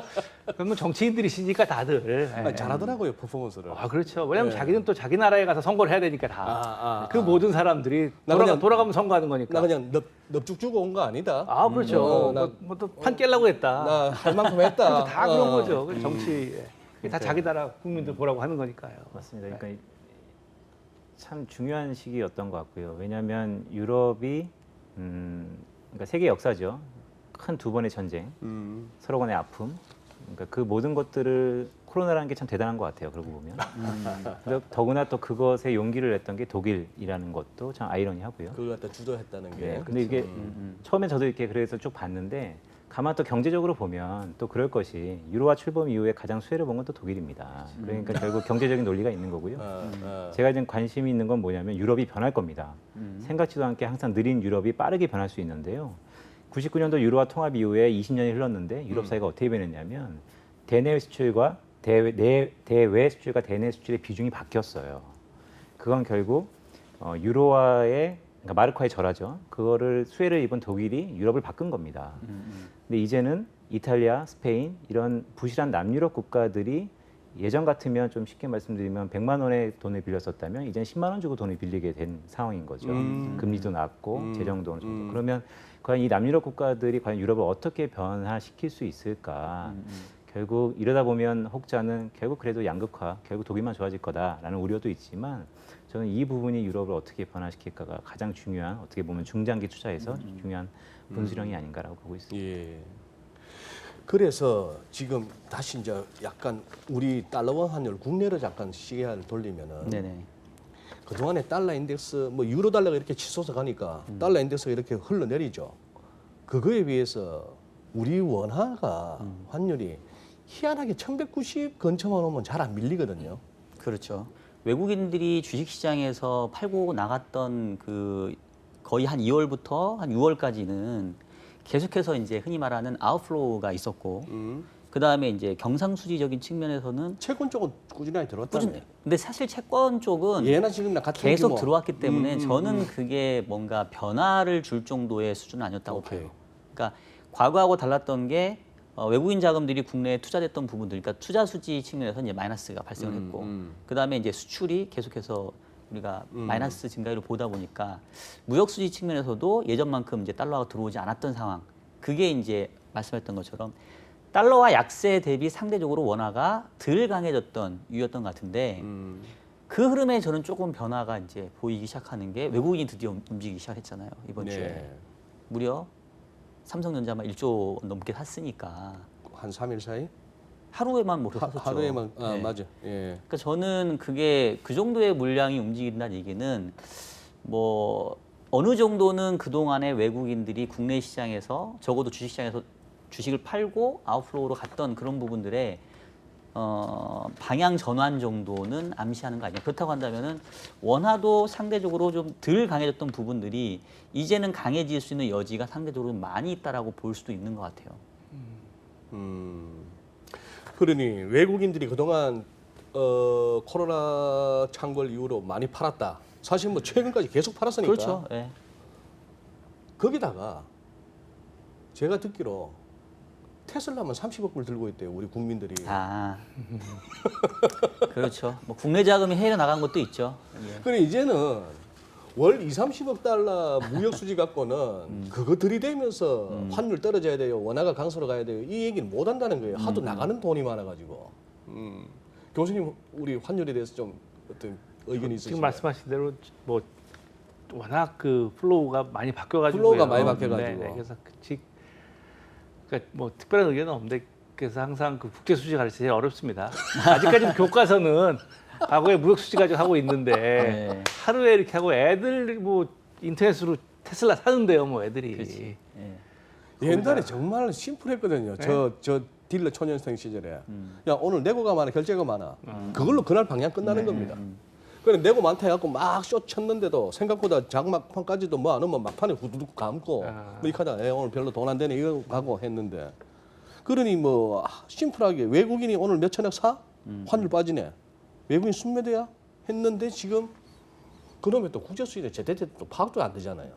그러면 정치인들이시니까 다들. 아니, 잘하더라고요 퍼포먼스를. 아 그렇죠. 왜냐면 네. 자기는 또 자기 나라에 가서 선거를 해야 되니까 다. 그 아. 모든 사람들이 나 그냥- 돌아가면 선거하는 거니까. 나 그냥 넙죽 주고 온 거 아니다. 아 그렇죠. 나- 뭐또판 깨려고 했다. 나 할 만큼 했다. 다 그런 거죠. 그 정치 그게 다 자기 나라 국민들 보라고 하는 거니까요. 맞습니다. 그러니까 참 중요한 시기였던 것 같고요. 왜냐하면 유럽이 그러니까 세계 역사죠. 큰 두 번의 전쟁, 서로 간의 아픔, 그러니까 그 모든 것들을 코로나라는 게 참 대단한 것 같아요. 그러고 보면. 근데 더구나 또 그것에 용기를 냈던 게 독일이라는 것도 참 아이러니하고요. 그걸 갖다 주도했다는 게. 네, 근데 이게 처음에 저도 이렇게 그래서 쭉 봤는데 가만 또 경제적으로 보면 또 그럴 것이 유로화 출범 이후에 가장 수혜를 본 건 또 독일입니다. 그러니까 결국 경제적인 논리가 있는 거고요. 제가 지금 관심이 있는 건 뭐냐면 유럽이 변할 겁니다. 생각지도 않게 항상 느린 유럽이 빠르게 변할 수 있는데요. 99년도 유로화 통합 이후에 20년이 흘렀는데 유럽 사회가 어떻게 변했냐면 대내외 수출과 대외 수출과 대내 수출의 비중이 바뀌었어요. 그건 결국 유로화의 그러니까 마르크화의 절하죠. 그거를 수혜를 입은 독일이 유럽을 바꾼 겁니다. 근데 이제는 이탈리아, 스페인 이런 부실한 남유럽 국가들이 예전 같으면 좀 쉽게 말씀드리면 100만 원의 돈을 빌렸었다면 이제는 10만 원 주고 돈을 빌리게 된 상황인 거죠. 금리도 낮고 재정도 어느 정도. 그러면 과연 이 남유럽 국가들이 과연 유럽을 어떻게 변화시킬 수 있을까? 결국 이러다 보면 혹자는 결국 그래도 양극화, 결국 독일만 좋아질 거다라는 우려도 있지만 저는 이 부분이 유럽을 어떻게 변화시킬까가 가장 중요한 어떻게 보면 중장기 투자에서 중요한 분수령이 아닌가라고 보고 있습니다. 예. 그래서 지금 다시 이제 약간 우리 달러원 환율 국내로 잠깐 시계를 돌리면은 네네. 그동안에 달러 인덱스 뭐 유로 달러가 이렇게 치솟아 가니까 달러 인덱스가 이렇게 흘러내리죠. 그거에 비해서 우리 원화가 환율이 희한하게 1190 근처만 오면 잘 안 밀리거든요. 그렇죠. 외국인들이 주식시장에서 팔고 나갔던 그 거의 한 2월부터 한 6월까지는 계속해서 이제 흔히 말하는 아웃플로우가 있었고 그 다음에 이제 경상수지적인 측면에서는 채권 쪽은 꾸준하게 들어왔다며. 근데 사실 채권 쪽은 예나 지금이나 같은 계속 규모. 들어왔기 때문에 저는 그게 뭔가 변화를 줄 정도의 수준은 아니었다고 오케이. 봐요. 그러니까 과거하고 달랐던 게 외국인 자금들이 국내에 투자됐던 부분들, 그러니까 투자 수지 측면에서 이제 마이너스가 발생을 했고, 그 다음에 이제 수출이 계속해서 우리가 마이너스 증가율을 보다 보니까 무역 수지 측면에서도 예전만큼 이제 달러가 들어오지 않았던 상황. 그게 이제 말씀했던 것처럼 달러와 약세 대비 상대적으로 원화가 덜 강해졌던 이유였던 것 같은데 그 흐름에 저는 조금 변화가 이제 보이기 시작하는 게 외국인이 드디어 움직이기 시작했잖아요 이번 주에 무려 삼성전자만 1조 넘게 샀으니까 한 3일 사이? 하루에만 몰아 샀었죠. 하루에만 네. 맞아. 예. 그러니까 저는 그게 그 정도의 물량이 움직인다는 얘기는 뭐 어느 정도는 그동안에 외국인들이 국내 시장에서 적어도 주식시장에서 주식을 팔고 아웃플로우로 갔던 그런 부분들의 방향 전환 정도는 암시하는 거 아니냐. 그렇다고 한다면은 원화도 상대적으로 좀 덜 강해졌던 부분들이 이제는 강해질 수 있는 여지가 상대적으로 많이 있다라고 볼 수도 있는 것 같아요. 그러니 외국인들이 그동안 코로나 창궐 이후로 많이 팔았다. 사실 뭐 최근까지 계속 팔았으니까. 그렇죠. 예. 거기다가 제가 듣기로 테슬라만 30억 불 들고 있대요. 우리 국민들이. 아, 그렇죠. 뭐 국내 자금이 해외로 나간 것도 있죠. 예. 그래 이제는 월 2, 30억 달러 무역 수지 갖고는 그거 들이대면서 환율 떨어져야 돼요. 원화가 강세로 가야 돼요. 이 얘기는 못 한다는 거예요. 하도 나가는 돈이 많아가지고. 교수님 우리 환율에 대해서 좀 어떤 의견이 있으신가요? 지금 말씀하신 대로 뭐 워낙 그 플로우가 많이 바뀌어가지고 플로우가 많이 바뀌어가지고. 네, 그래서 그러니까 뭐 특별한 의견은 없는데 그래서 항상 그 국제 수지 가르치기 제일 어렵습니다. 아직까지는 교과서는 과거에 무역 수지 가지고 하고 있는데 네. 하루에 이렇게 하고 애들 뭐 인터넷으로 테슬라 사는데요, 뭐 애들이. 그렇지. 예. 옛날에 정말 심플했거든요. 저 딜러 초년생 시절에 야 오늘 내고가 많아 결제가 많아 그걸로 그날 방향 끝나는 겁니다. 그래 내고 많다 해갖고 막 쇼 쳤는데도 생각보다 장막판까지도 뭐 안 오면 막판에 후두둑 감고 뭐 이렇게 하다 오늘 별로 돈 안 되네 이거 가고 했는데 그러니 뭐 심플하게 외국인이 오늘 몇 천억 사? 환율 빠지네. 외국인 순매도야? 했는데 지금 그러면 또 국제 수익에 제대로 또 파악도 안 되잖아요.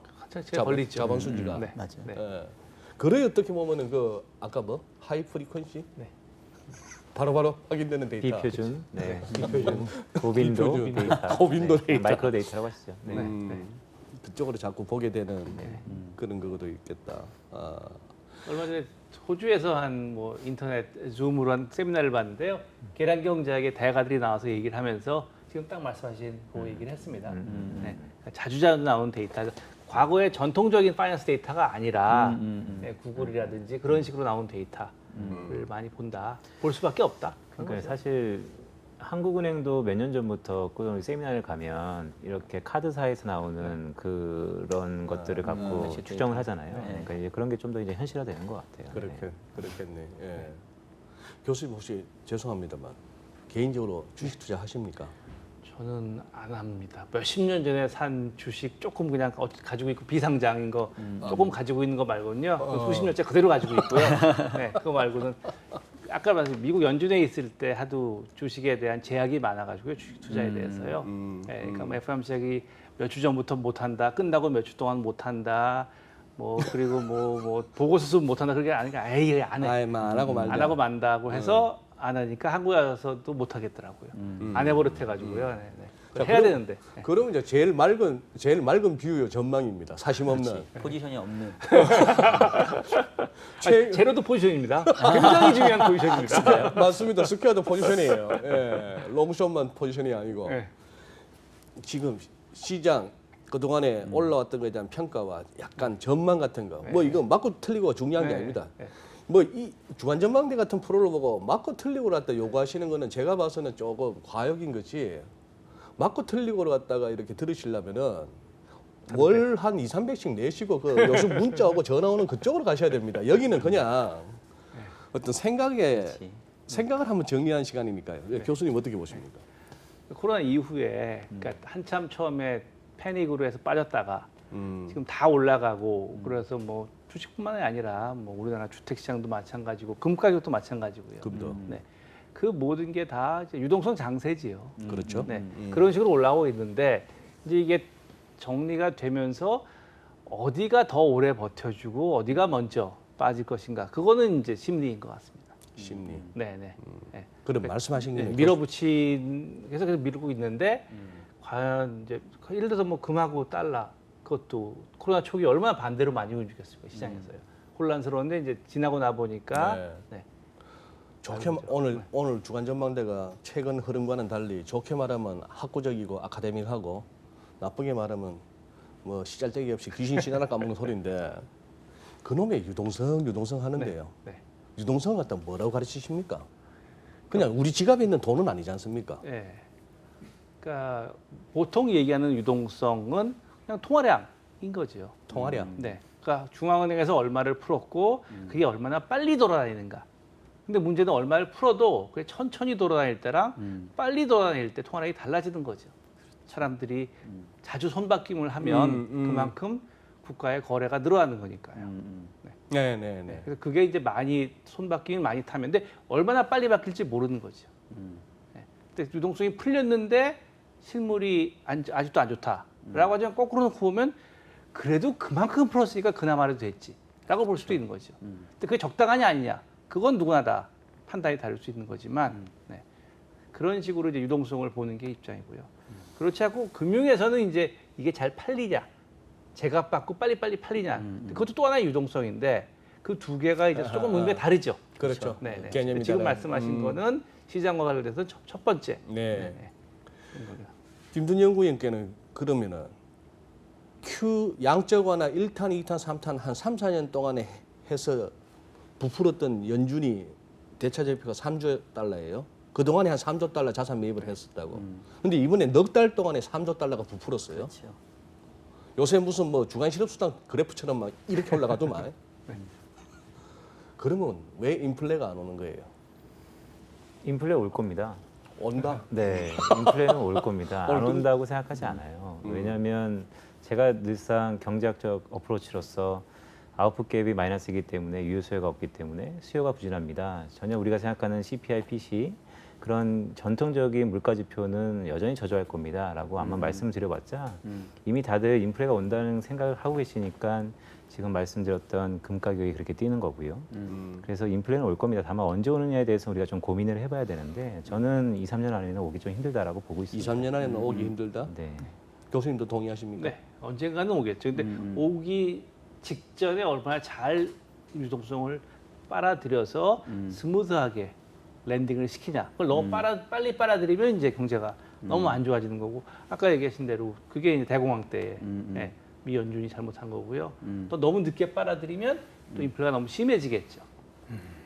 제가 걸리죠. 자본 수지가. 네. 맞아요. 네. 예. 그래 어떻게 보면은 그 아까 뭐 하이 프리퀀시 네. 바로바로 확인되는 데이터. 비표준, 네. 비표준. 고빈도 비표준. 데이터, 고빈도 네. 데이터. 마이크로 데이터라고 하시죠. 네. 그쪽으로 자꾸 보게 되는 그런 거도 있겠다. 아, 얼마 전에 호주에서 한 뭐 인터넷 줌으로 한 세미나를 봤는데요. 계란 경제학의 대가들이 나와서 얘기를 하면서 지금 딱 말씀하신 그 얘기를 했습니다. 네. 그러니까 자주 나오는 데이터. 과거의 전통적인 파이낸스 데이터가 아니라 네, 구글이라든지 그런 식으로 나온 데이터를 많이 본다. 볼 수밖에 없다. 그러니까 사실 한국은행도 몇 년 전부터 그 세미나를 가면 이렇게 카드사에서 나오는 그런 것들을 갖고 그렇지, 추정을 데이터. 하잖아요. 네. 그러니까 이제 그런 게 좀 더 이제 현실화되는 것 같아요. 그렇겠네. 예. 교수님 혹시 죄송합니다만 개인적으로 주식 투자 하십니까? 저는 안 합니다. 몇십 년 전에 산 주식 조금 그냥 가지고 있고 비상장인 거 조금 가지고 있는 거 말고는요. 수십 년째 그대로 가지고 있고요. 네, 그거 말고는 아까 말씀 미국 연준에 있을 때 하도 주식에 대한 제약이 많아가지고요. 주식 투자에 대해서요. 네, 그러니까 뭐 FOMC이 몇 주 전부터 못 한다, 끝나고 몇 주 동안 못 한다. 뭐 그리고 뭐 보고서 쓰면 못 한다 그게 아니라 에이 안 해. 안 하고 말자. 안 하고 만다고 해서 안 하니까 한국에 와서도 못 하겠더라고요. 안 해버릇해가지고요. 네, 네. 자, 해야 그럼- 되는데. 네. 그러면 이제 제일 맑은 비유의 전망입니다. 사심 없는. 포지션이 없는. 제로도 포지션입니다. 굉장히 중요한 포지션입니다. 맞습니다. 스퀘어도 포지션이에요. 예. 롱숏만 포지션이 아니고 네. 지금 시장 그동안에 올라왔던 것에 대한 평가와 약간 전망 같은 거. 뭐 이거 맞고 틀리고가 중요한 게 네. 아닙니다. 네. 뭐 이 주간 전망대 같은 프로를 보고 맞고 틀리고 갖다 요구하시는 거는 제가 봐서는 조금 과욕인 거지. 맞고 틀리고를 갖다가 이렇게 들으시려면은 월 한 2, 300씩 내시고 그 요즘 문자 오고 전화 오는 그쪽으로 가셔야 됩니다. 여기는 그냥 어떤 그렇지. 생각을 한번 정리하는 시간이니까요. 교수님 어떻게 보십니까? 코로나 이후에 그러니까 한참 처음에 패닉으로 해서 빠졌다가 음. 지금 다 올라가고 그래서 뭐 주식뿐만이 아니라 뭐 우리나라 주택 시장도 마찬가지고 금 가격도 마찬가지고요. 금도. 네. 그 모든 게 다 유동성 장세지요. 그렇죠. 네. 그런 식으로 올라오고 있는데 이제 이게 정리가 되면서 어디가 더 오래 버텨주고 어디가 먼저 빠질 것인가 그거는 이제 심리인 것 같습니다. 심리. 네네. 네. 그럼 말씀하신 네, 거는 밀어붙인 계속 미루고 있는데 과연 이제 예를 들어서 뭐 금하고 달러 그것도 코로나 초기 얼마나 반대로 많이 움직였을까 시장에서요. 혼란스러운데 이제 지나고 나 보니까 네. 네. 좋게 오늘 주간 전망대가 최근 흐름과는 달리 좋게 말하면 학구적이고 아카데믹하고 나쁘게 말하면 뭐 시잘데기 없이 귀신 씨 하나 까먹는 소리인데 그놈의 유동성 하는데요. 네. 유동성 갖다 뭐라고 가르치십니까? 그냥 우리 지갑에 있는 돈은 아니지 않습니까? 네. 그러니까 보통 얘기하는 유동성은 그냥 통화량인 거죠. 통화량. 네. 그러니까 중앙은행에서 얼마를 풀었고 그게 얼마나 빨리 돌아다니는가. 근데 문제는 얼마를 풀어도 그게 천천히 돌아다닐 때랑 빨리 돌아다닐 때 통화량이 달라지는 거죠. 사람들이 자주 손바뀜을 하면 그만큼 국가의 거래가 늘어나는 거니까요. 네네네. 그래서 그게 이제 많이 손바뀜이 많이 타면 근데 얼마나 빨리 바뀔지 모르는 거죠. 네. 근데 유동성이 풀렸는데 실물이 아직도 안 좋다라고 하지만 거꾸로 놓고 보면 그래도 그만큼 풀었으니까 그나마라도 됐지라고 볼 수도 있는 거죠. 근데 그게 적당하냐 아니냐 그건 누구나 다 판단이 다를 수 있는 거지만 네. 그런 식으로 이제 유동성을 보는 게 입장이고요. 그렇지 않고 금융에서는 이제 이게 잘 팔리냐 제값 받고 빨리빨리 팔리냐 그것도 또 하나의 유동성인데 그 두 개가 이제 조금 의미가 다르죠. 그렇죠. 네, 네. 개념이 지금 달라요. 말씀하신 거는 시장과 관련해서 첫 번째. 네. 네. 그런 거죠. 김든 연구위원께는 그러면은 양적 완화 1탄, 2탄, 3탄 한 3, 4년 동안에 해서 부풀었던 연준이 대차지표가 3조 달러예요. 그동안에 한 3조 달러 자산 매입을 했었다고. 근데 이번에 넉 달 동안에 3조 달러가 부풀었어요. 그렇죠. 요새 무슨 뭐 주간 실업수당 그래프처럼 막 이렇게 올라가더만. 그러면 왜 인플레가 안 오는 거예요? 인플레 올 겁니다. 온다. 네, 인플레는 올 겁니다. 안 올 온다고 생각하지 않아요. 왜냐하면 제가 늘상 경제학적 어프로치로서 아웃풋 갭이 마이너스이기 때문에 유효 수요가 없기 때문에 수요가 부진합니다. 전혀 우리가 생각하는 CPI, PC 그런 전통적인 물가 지표는 여전히 저조할 겁니다라고 아마 말씀드려봤자 이미 다들 인플레가 온다는 생각을 하고 계시니까 지금 말씀드렸던 금 가격이 그렇게 뛰는 거고요. 그래서 인플레는 올 겁니다. 다만 언제 오느냐에 대해서 우리가 좀 고민을 해봐야 되는데 저는 2, 3년 안에는 오기 좀 힘들다라고 보고 2, 있습니다. 3년 안에는 오기 힘들다. 네. 교수님도 동의하십니까? 네, 언젠가는 오겠죠. 근데 오기 직전에 얼마나 잘 유동성을 빨아들여서 스무드하게 랜딩을 시키냐. 그걸 너무 빨리 빨아들이면 이제 경제가 너무 안 좋아지는 거고 아까 얘기하신 대로 그게 이제 대공황 때 네, 미 연준이 잘못한 거고요. 또 너무 늦게 빨아들이면 또 인플레가 너무 심해지겠죠.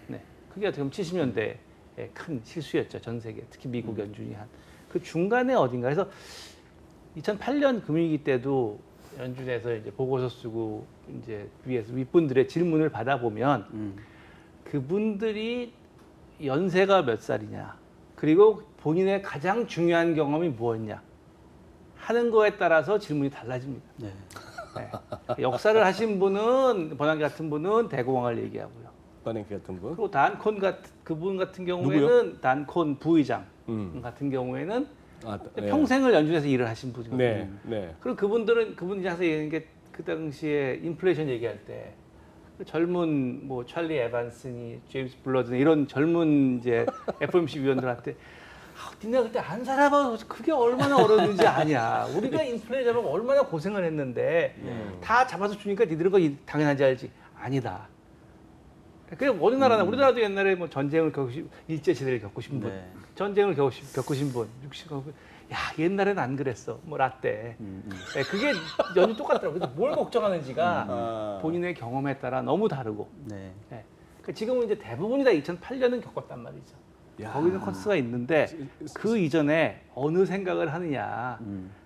네, 그게 어떻게 보면 70년대의 큰 실수였죠. 전 세계, 특히 미국 연준이 한 그 중간에 어딘가 해서 2008년 금융위기 때도 연준에서 이제 보고서 쓰고 이제 위에서 윗분들의 질문을 받아보면 그분들이 연세가 몇 살이냐 그리고 본인의 가장 중요한 경험이 무엇이냐 하는 거에 따라서 질문이 달라집니다. 네. 네. 역사를 하신 분은 버나키 같은 분은 대공황을 얘기하고요. 버냉키 같은 분. 그리고 단콘 그분 같은 경우에는 단콘 부의장 같은 경우에는 아, 네. 평생을 연준에서 일을 하신 분이거든요. 네, 네. 그리고 그분이 항상 얘기하는 게 그 당시에 인플레이션 얘기할 때 젊은 뭐 찰리 에반스니 제임스 블러드니 이런 젊은 이제 FOMC 위원들한테 니네 그때 안 살아봐서 그게 얼마나 어려운지 아냐. 우리가 인플레 잡으면 얼마나 고생을 했는데 다 잡아서 주니까 니들은 거 당연한지 알지. 아니다. 그냥 어느 나라나 우리나라도 옛날에 뭐 전쟁을 겪으신 일제 시대를 겪으신 분, 네. 전쟁을 겪으신 분, 60, 야 옛날에는 안 그랬어. 뭐 라떼. 네, 그게 연이 똑같더라고요. 근데 뭘 걱정하는지가 본인의 경험에 따라 너무 다르고. 네. 네. 그러니까 지금은 이제 대부분이 다 2008년은 겪었단 말이죠. 야. 거기는 코스가 있는데 그 이전에 어느 생각을 하느냐.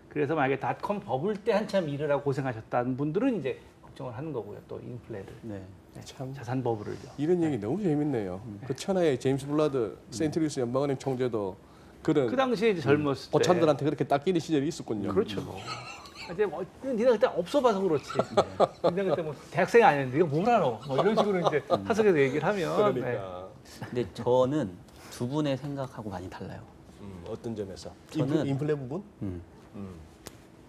그래서 만약에 닷컴 버블 때 한참 일을 하고 고생하셨다는 분들은 이제 걱정을 하는 거고요. 또 인플레를. 네. 네, 참. 자산 버블을요. 이런 얘기 너무 재밌네요. 그 천하의 제임스 블라드 세인트루이스 연방은행 총재도 그런 그 당시에 이제 젊었을 때 고참들한테 그렇게 닦이는 시절이 있었군요. 그렇죠. 이제 뭐 니네 그때 없어봐서 그렇지. 니네 그때 뭐 대학생이 아닌데 네가 뭘 알아? 뭐 이런 식으로 이제 사석에서 얘기를 하면 네. 그러니까 근데 저는 두 분의 생각하고 많이 달라요. 어떤 점에서? 저는- 인플레 부분?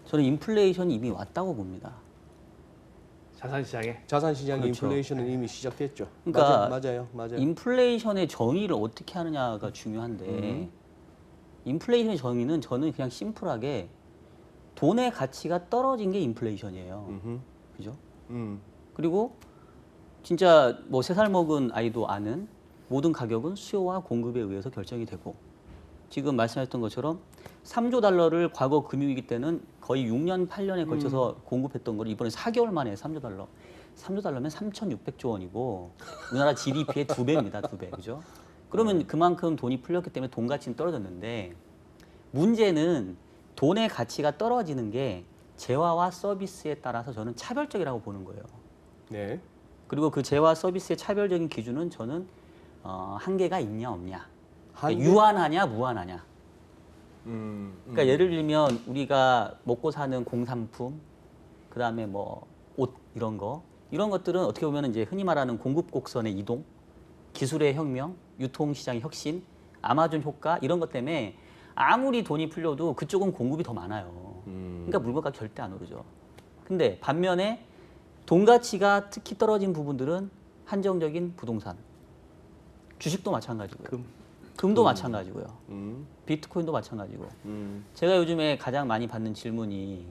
저는 인플레이션이 이미 왔다고 봅니다. 자산 시장에 자산 시장 그렇죠. 인플레이션은 이미 시작됐죠. 그러니까 맞아요. 인플레이션의 정의를 어떻게 하느냐가 중요한데 인플레이션의 정의는 저는 그냥 심플하게 돈의 가치가 떨어진 게 인플레이션이에요. 음흠. 그죠? 음. 그리고 진짜 뭐 3살 먹은 아이도 아는 모든 가격은 수요와 공급에 의해서 결정이 되고 지금 말씀하셨던 것처럼 3조 달러를 과거 금융위기 때는 거의 6년, 8년에 걸쳐서 공급했던 걸 이번에 4개월 만에 3조 달러. 3조 달러면 3,600조 원이고 우리나라 GDP의 2배입니다. 2배. 그죠? 그러면 그만큼 돈이 풀렸기 때문에 돈 가치는 떨어졌는데 문제는 돈의 가치가 떨어지는 게 재화와 서비스에 따라서 저는 차별적이라고 보는 거예요. 네. 그리고 그 재화 서비스의 차별적인 기준은 저는 한계가 있냐 없냐. 한계? 그러니까 유한하냐 무한하냐. 음. 그러니까 예를 들면 우리가 먹고 사는 공산품, 그다음에 뭐 옷 이런 것들은 어떻게 보면 이제 흔히 말하는 공급 곡선의 이동, 기술의 혁명, 유통 시장의 혁신, 아마존 효과 이런 것 때문에 아무리 돈이 풀려도 그쪽은 공급이 더 많아요. 그러니까 물가가 절대 안 오르죠. 근데 반면에 돈 가치가 특히 떨어진 부분들은 한정적인 부동산, 주식도 마찬가지고요. 금도 마찬가지고요. 비트코인도 마찬가지고. 제가 요즘에 가장 많이 받는 질문이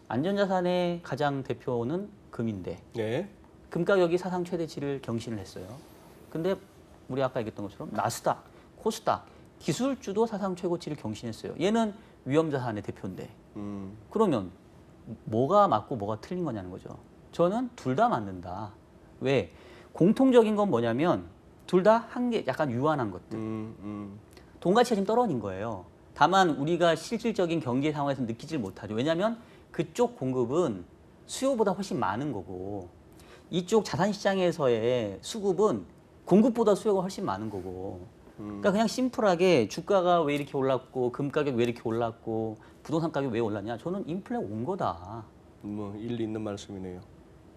안전자산의 가장 대표는 금인데 네. 금 가격이 사상 최대치를 경신을 했어요. 근데 우리 아까 얘기했던 것처럼 나스닥, 코스닥, 기술주도 사상 최고치를 경신했어요. 얘는 위험자산의 대표인데 그러면 뭐가 맞고 뭐가 틀린 거냐는 거죠. 저는 둘 다 맞는다. 왜? 공통적인 건 뭐냐면 둘 다 한계 약간 유한한 것들. 돈 가치가 지금 떨어진 거예요. 다만 우리가 실질적인 경제 상황에서 느끼질 못하죠. 왜냐하면 그쪽 공급은 수요보다 훨씬 많은 거고 이쪽 자산시장에서의 수급은 공급보다 수요가 훨씬 많은 거고 그러니까 그냥 심플하게 주가가 왜 이렇게 올랐고 금 가격 왜 이렇게 올랐고 부동산 가격 왜 올랐냐? 저는 인플레 온 거다. 뭐 일리 있는 말씀이네요.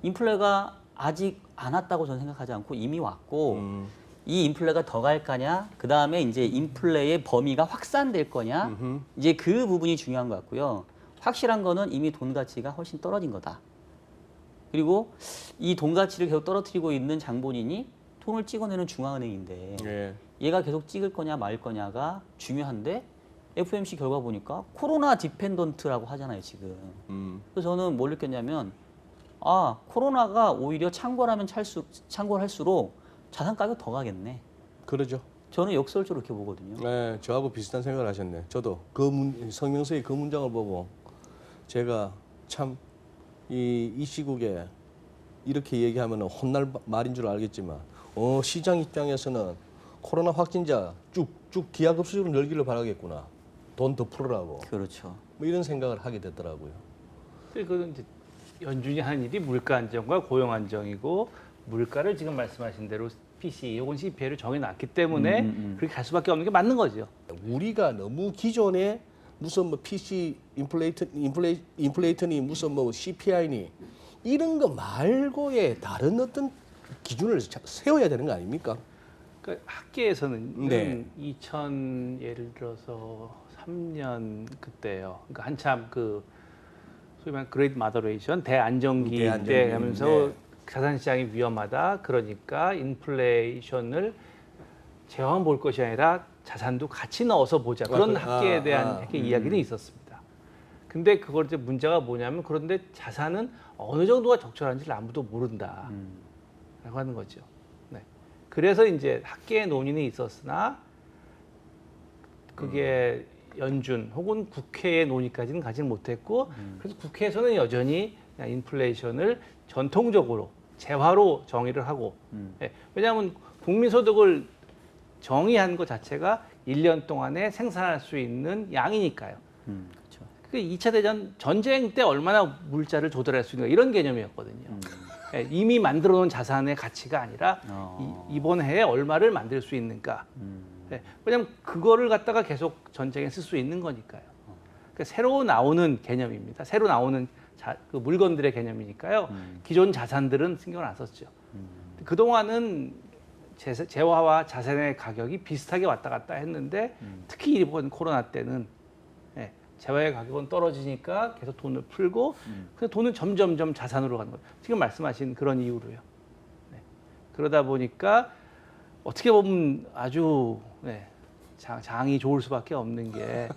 인플레가 아직 안 왔다고 저는 생각하지 않고 이미 왔고 이 인플레가 더 갈 거냐? 그 다음에 이제 인플레의 범위가 확산될 거냐? 이제 그 부분이 중요한 것 같고요. 확실한 거는 이미 돈 가치가 훨씬 떨어진 거다. 그리고 이 돈 가치를 계속 떨어뜨리고 있는 장본인이 돈을 찍어내는 중앙은행인데 예. 얘가 계속 찍을 거냐 말 거냐가 중요한데 FOMC 결과 보니까 코로나 디펜던트라고 하잖아요 지금. 그래서 저는 뭘 느꼈냐면 아 코로나가 오히려 창궐하면 창궐할수록 자산 가격 더 가겠네. 그러죠. 저는 역설적으로 이렇게 보거든요. 네, 저하고 비슷한 생각을 하셨네. 저도 성명서의 그 문장을 보고 제가 참 이 시국에 이렇게 얘기하면 혼날 말인 줄 알겠지만 시장 입장에서는 코로나 확진자 쭉쭉 기하급수적으로 늘기를 바라겠구나. 돈 더 풀으라고. 그렇죠. 뭐 이런 생각을 하게 되더라고요. 그건 이제 연준이 하는 일이 물가 안정과 고용 안정이고 물가를 지금 말씀하신 대로 PC, 요건 CPI를 정해놨기 때문에 그렇게 갈 수밖에 없는 게 맞는 거죠. 우리가 너무 기존에 무슨 뭐 PC 인플레이션이 무슨 뭐 CPI니 이런 거 말고의 다른 어떤 기준을 세워야 되는 거 아닙니까? 그러니까 학계에서는 네. 2000 예를 들어서 3년 그때요. 그러니까 한참 그 소위 말하는 그레이트 마더레이션 대안정기 대안정기. 때 하면서 네. 자산 시장이 위험하다. 그러니까 인플레이션을 제어만 볼 것이 아니라 자산도 같이 넣어서 보자. 그런 학계에 대한 학계 이야기는 있었습니다. 근데 그걸 이제 문제가 뭐냐면 그런데 자산은 어느 정도가 적절한지를 아무도 모른다. 라고 하는 거죠. 네. 그래서 이제 학계의 논의는 있었으나 그게 연준 혹은 국회의 논의까지는 가지는 못했고 그래서 국회에서는 여전히 그냥 인플레이션을 전통적으로 재화로 정의를 하고 예, 왜냐하면 국민소득을 정의한 것 자체가 1년 동안에 생산할 수 있는 양이니까요. 그렇죠. 그 2차 대전 전쟁 때 얼마나 물자를 조달할 수 있는가 이런 개념이었거든요. 예, 이미 만들어 놓은 자산의 가치가 아니라 이번 해에 얼마를 만들 수 있는가. 예, 왜냐하면 그거를 갖다가 계속 전쟁에 쓸 수 있는 거니까요. 그러니까 새로 나오는 개념입니다. 새로 나오는 그 물건들의 개념이니까요. 기존 자산들은 신경을 안 썼죠. 그동안은 재화와 자산의 가격이 비슷하게 왔다 갔다 했는데 특히 이번 코로나 때는 예, 재화의 가격은 떨어지니까 계속 돈을 풀고 그래서 돈은 점점점 자산으로 가는 거예요. 지금 말씀하신 그런 이유로요. 네. 그러다 보니까 어떻게 보면 아주 네, 장이 좋을 수밖에 없는 게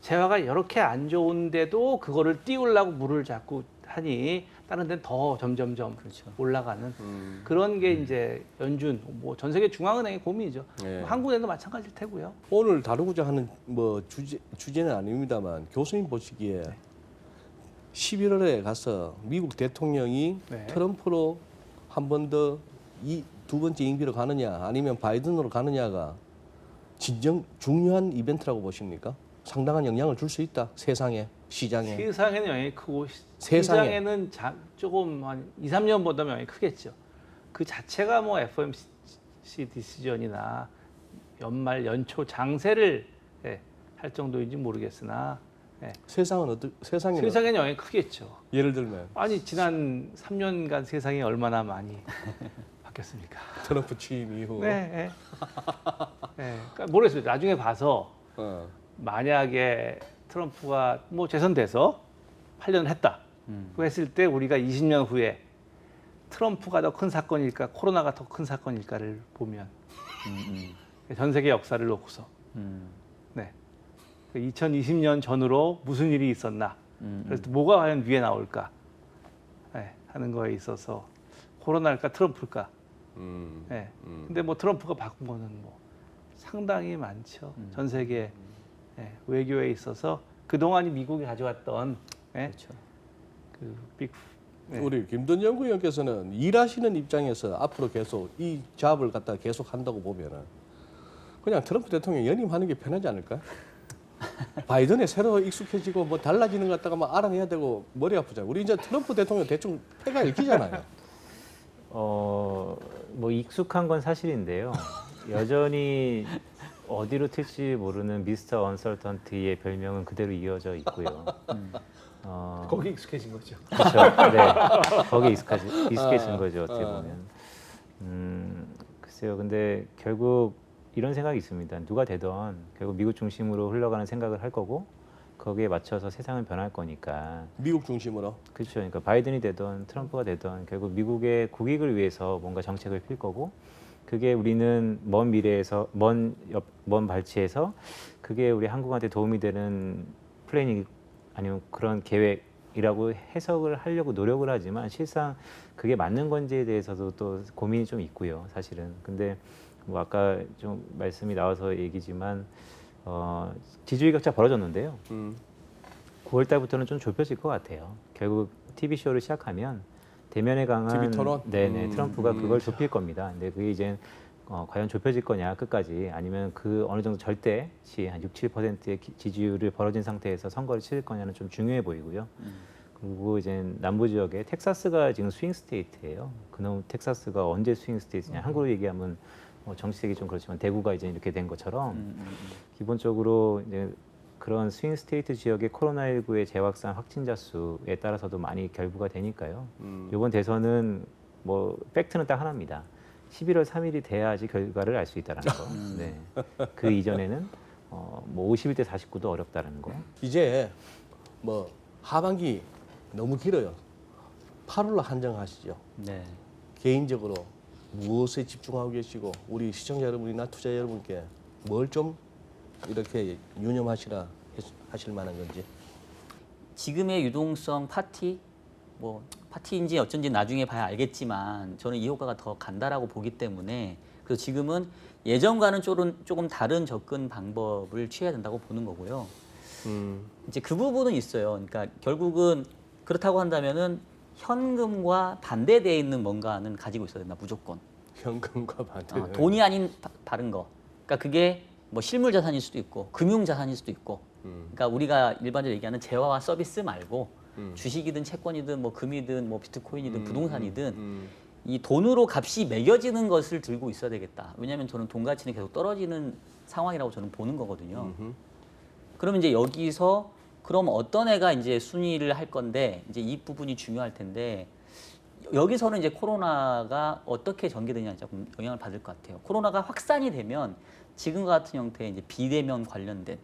재화가 이렇게 안 좋은데도 그거를 띄우려고 물을 자꾸 하니 다른 데는 더 점점점 그렇죠. 올라가는 그런 게 이제 연준 뭐 전 세계 중앙은행의 고민이죠. 네. 한국에도 마찬가지일 테고요. 오늘 다루고자 하는 뭐 주제는 아닙니다만 교수님 보시기에 11월에 가서 미국 대통령이 네. 트럼프로 한 번 더 이 두 번째 임기로 가느냐 아니면 바이든으로 가느냐가 진정 중요한 이벤트라고 보십니까? 상당한 영향을 줄 수 있다. 세상에, 시장에. 세상에는 영향이 크고 세상에. 시장에는 조금 한 2, 3년보다 영향이 크겠죠. 그 자체가 뭐 FOMC 디시전이나 연말 연초 장세를 예, 할 정도인지 모르겠으나 예. 세상에는 세상에는 영향이 크겠죠. 예를 들면 아니 지난 3년간 세상이 얼마나 많이 바뀌었습니까? 트럼프 취임 이후 네, 네. 네. 그러니까 모르겠어요. 나중에 봐서 만약에 트럼프가 뭐 재선돼서 8년을 했다. 그 했을 때 우리가 20년 후에 트럼프가 더 큰 사건일까, 코로나가 더 큰 사건일까를 보면 전 세계 역사를 놓고서 네. 2020년 전으로 무슨 일이 있었나, 그래서 뭐가 과연 위에 나올까 네, 하는 거에 있어서 코로나일까 트럼프일까. 네. 근데 뭐 트럼프가 바꾼 거는 뭐 상당히 많죠. 전 세계 네, 외교에 있어서 그동안 미국이 가져왔던 네, 그렇죠. 그 빅, 네. 우리 김돈 연구위원께서는 일하시는 입장에서 앞으로 계속 이 잡을 갖다 계속 한다고 보면은 그냥 트럼프 대통령 연임하는 게 편하지 않을까요? 바이든에 새로 익숙해지고 뭐 달라지는 것 갖다가 막 알아내야 되고 머리 아프잖아요. 우리 이제 트럼프 대통령 대충 패가 읽히잖아요. 뭐 익숙한 건 사실인데요. 여전히 어디로 튈지 모르는 미스터 언설턴트의 별명은 그대로 이어져 있고요. 거기 익숙해진 거죠. 그렇죠. 네, 거기에 익숙해진 거죠. 어떻게 보면. 글쎄요. 근데 결국 이런 생각이 있습니다. 누가 되던 결국 미국 중심으로 흘러가는 생각을 할 거고 거기에 맞춰서 세상은 변할 거니까. 미국 중심으로. 그렇죠. 그러니까 바이든이 되던 트럼프가 되던 결국 미국의 국익을 위해서 뭔가 정책을 펼 거고 그게 우리는 먼 미래에서 먼 발치에서 그게 우리 한국한테 도움이 되는 플래닝 아니면 그런 계획이라고 해석을 하려고 노력을 하지만 실상 그게 맞는 건지에 대해서도 또 고민이 좀 있고요. 사실은. 근데 뭐 아까 좀 말씀이 나와서 얘기지만 지지율 격차 벌어졌는데요. 9월 달부터는 좀 좁혀질 것 같아요. 결국 TV 쇼를 시작하면 대면에 강한 TV 토론? 네네 트럼프가 그걸 좁힐 겁니다. 근데 그게 이제 과연 좁혀질 거냐 끝까지 아니면 그 어느 정도 절대치 한 6, 7%의 지지율을 벌어진 상태에서 선거를 치를 거냐는 좀 중요해 보이고요. 그리고 이제 남부 지역에 텍사스가 지금 스윙 스테이트예요. 그놈 텍사스가 언제 스윙 스테이트냐? 한국으로 얘기하면 정치색이 좀 그렇지만 대구가 이제 이렇게 된 것처럼 기본적으로 이제 그런 스윙 스테이트 지역의 코로나19의 재확산 확진자 수에 따라서도 많이 결부가 되니까요. 이번 대선은 뭐 팩트는 딱 하나입니다. 11월 3일이 돼야지 결과를 알 수 있다는 거. 네. 그 이전에는 뭐 51대 49도 어렵다는 거. 이제 뭐 하반기 너무 길어요. 8월로 한정하시죠. 네. 개인적으로 무엇에 집중하고 계시고 우리 시청자 여러분이나 투자 여러분께 뭘 좀 이렇게 유념하시라 하실 만한 건지. 지금의 유동성 파티, 뭐 파티인지 어쩐지 나중에 봐야 알겠지만 저는 이 효과가 더 간다라고 보기 때문에 그래서 지금은 예전과는 조금 다른 접근 방법을 취해야 된다고 보는 거고요. 이제 그 부분은 있어요. 그러니까 결국은 그렇다고 한다면은 현금과 반대되어 있는 뭔가는 가지고 있어야 된다 무조건. 현금과 반대. 돈이 아닌 다른 거. 그러니까 그게 뭐 실물 자산일 수도 있고 금융 자산일 수도 있고. 그러니까 우리가 일반적으로 얘기하는 재화와 서비스 말고 주식이든 채권이든 뭐 금이든 뭐 비트코인이든 부동산이든 이 돈으로 값이 매겨지는 것을 들고 있어야 되겠다. 왜냐하면 저는 돈 가치는 계속 떨어지는 상황이라고 저는 보는 거거든요. 그러면 이제 여기서 그럼 어떤 애가 이제 순위를 할 건데 이제 이 부분이 중요할 텐데 여기서는 이제 코로나가 어떻게 전개되냐에 조금 영향을 받을 것 같아요. 코로나가 확산이 되면 지금과 같은 형태의 이제 비대면 관련된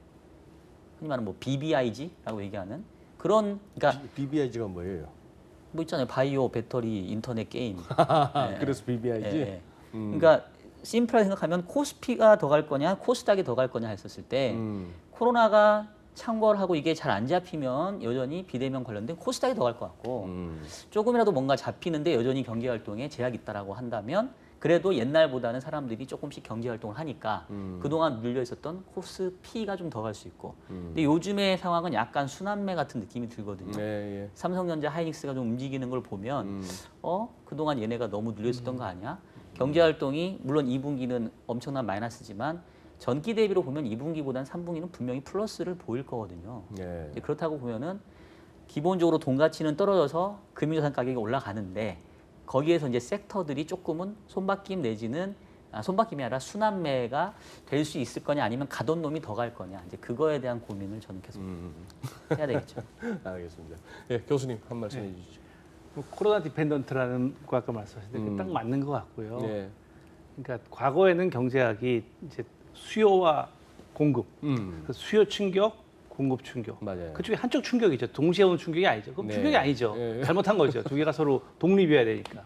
흔히 말하는 뭐 BBIG라고 얘기하는 그런 그러니까 BBIG가 뭐예요? 뭐 있잖아요. 바이오, 배터리, 인터넷, 게임. 그래서 BBIG. 예. 그러니까 심플하게 생각하면 코스피가 더 갈 거냐, 코스닥이 더 갈 거냐 했었을 때 코로나가 창궐하고 이게 잘 안 잡히면 여전히 비대면 관련된 코스닥이 더 갈 것 같고 조금이라도 뭔가 잡히는데 여전히 경제 활동에 제약이 있다라고 한다면 그래도 옛날보다는 사람들이 조금씩 경제 활동을 하니까 그동안 눌려 있었던 코스피가 좀 더 갈 수 있고 근데 요즘의 상황은 약간 순환매 같은 느낌이 들거든요. 예. 삼성전자, 하이닉스가 좀 움직이는 걸 보면 그동안 얘네가 너무 눌려 있었던 거 아니야? 경제 활동이 물론 2분기는 엄청난 마이너스지만 전기 대비로 보면 2분기보다는 3분기는 분명히 플러스를 보일 거거든요. 예. 그렇다고 보면은 기본적으로 돈 가치는 떨어져서 금융자산 가격이 올라가는데 거기에서 이제 섹터들이 조금은 손바뀜 내지는 손바뀜이 아니라 순환매가 될 수 있을 거냐 아니면 가던 놈이 더 갈 거냐 이제 그거에 대한 고민을 저는 계속 해야 되겠죠. 알겠습니다. 예, 교수님 한 말씀 해주시죠. 뭐 코로나 디펜던트라는 거 아까 말씀하신 대로 딱 맞는 것 같고요. 예. 그러니까 과거에는 경제학이 이제 수요와 공급, 그 수요 충격, 공급 충격. 맞아요. 그쪽에 한쪽 충격이죠. 동시에 오는 충격이 아니죠. 그럼 네. 충격이 아니죠. 예. 잘못한 거죠. 두 개가 서로 독립이어야 되니까.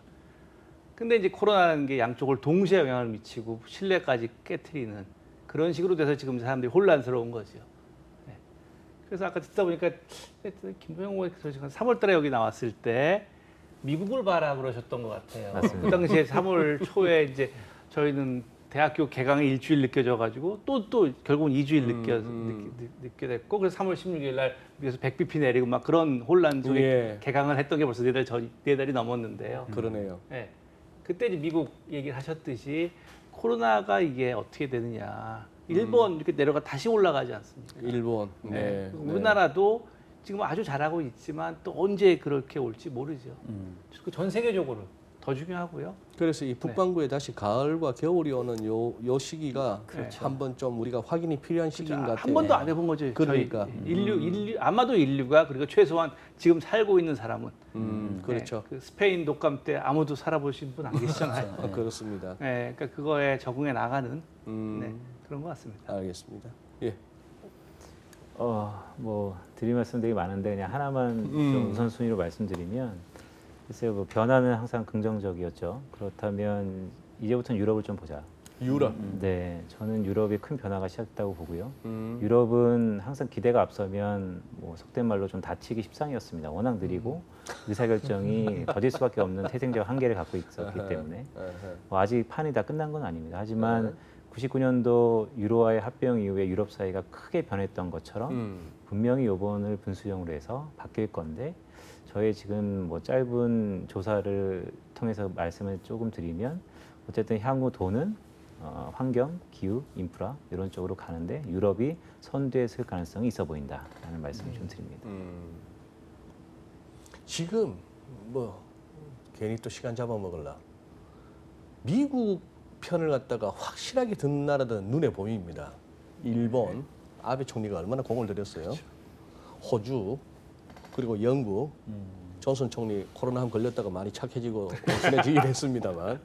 근데 이제 코로나라는 게 양쪽을 동시에 영향을 미치고 신뢰까지 깨트리는 그런 식으로 돼서 지금 사람들이 혼란스러운 거죠. 네. 그래서 아까 듣다 보니까 김병호 교수가 3월달에 여기 나왔을 때 미국을 봐라 그러셨던 것 같아요. 맞습니다. 그 당시에 3월 초에 이제 저희는 대학교 개강이 일주일 늦겨져가지고 또 결국은 2주일 늦게 됐고 그래서 3월 16일 날 미국에서 100bp 내리고 막 그런 혼란 속에 예. 개강을 했던 게 벌써 4달이 넘었는데요. 그러네요. 네. 그때 이제 미국 얘기를 하셨듯이 코로나가 이게 어떻게 되느냐. 일본 이렇게 내려가 다시 올라가지 않습니까? 일본. 네. 우리나라도 지금 아주 잘하고 있지만 또 언제 그렇게 올지 모르죠. 전 세계적으로 더 중요하고요. 그래서 이 북반구에 다시 가을과 겨울이 오는 요 시기가 그렇죠. 한번 좀 우리가 확인이 필요한 시기인 것 같아요. 한 번도 안 해본 거죠. 그러니까. 저희 인류 아마도 인류가 그리고 최소한 지금 살고 있는 사람은 그렇죠. 그 스페인 독감 때 아무도 살아보신 분 안 계시잖아요. 그렇습니다. 네, 그러니까 그거에 적응해 나가는 네, 그런 것 같습니다. 알겠습니다. 예. 뭐 드릴 말씀 되게 많은데 그냥 하나만 좀 우선순위로 말씀드리면 글쎄요, 뭐 변화는 항상 긍정적이었죠. 그렇다면 이제부터는 유럽을 좀 보자. 유럽. 네, 저는 유럽이 큰 변화가 시작됐다고 보고요. 유럽은 항상 기대가 앞서면 뭐 속된 말로 좀 다치기 십상이었습니다. 워낙 느리고 의사결정이 더딜 수밖에 없는 태생적 한계를 갖고 있었기 때문에 뭐 아직 판이 다 끝난 건 아닙니다. 하지만 99년도 유로와의 합병 이후에 유럽 사회가 크게 변했던 것처럼 분명히 이번을 분수령으로 해서 바뀔 건데 저의 지금 뭐 짧은 조사를 통해서 말씀을 조금 드리면 어쨌든 향후 도는 환경, 기후, 인프라 이런 쪽으로 가는데 유럽이 선두에 설 가능성이 있어 보인다라는 말씀을 좀 드립니다. 지금 뭐 괜히 또 시간 잡아먹을라. 미국 편을 갖다가 확실하게 든 나라들은 눈에 보입니다. 일본, 아베 총리가 얼마나 공을 들였어요. 호주, 그리고 영국, 존슨 총리 코로나 한 걸렸다가 많이 착해지고 온순해지긴 했습니다만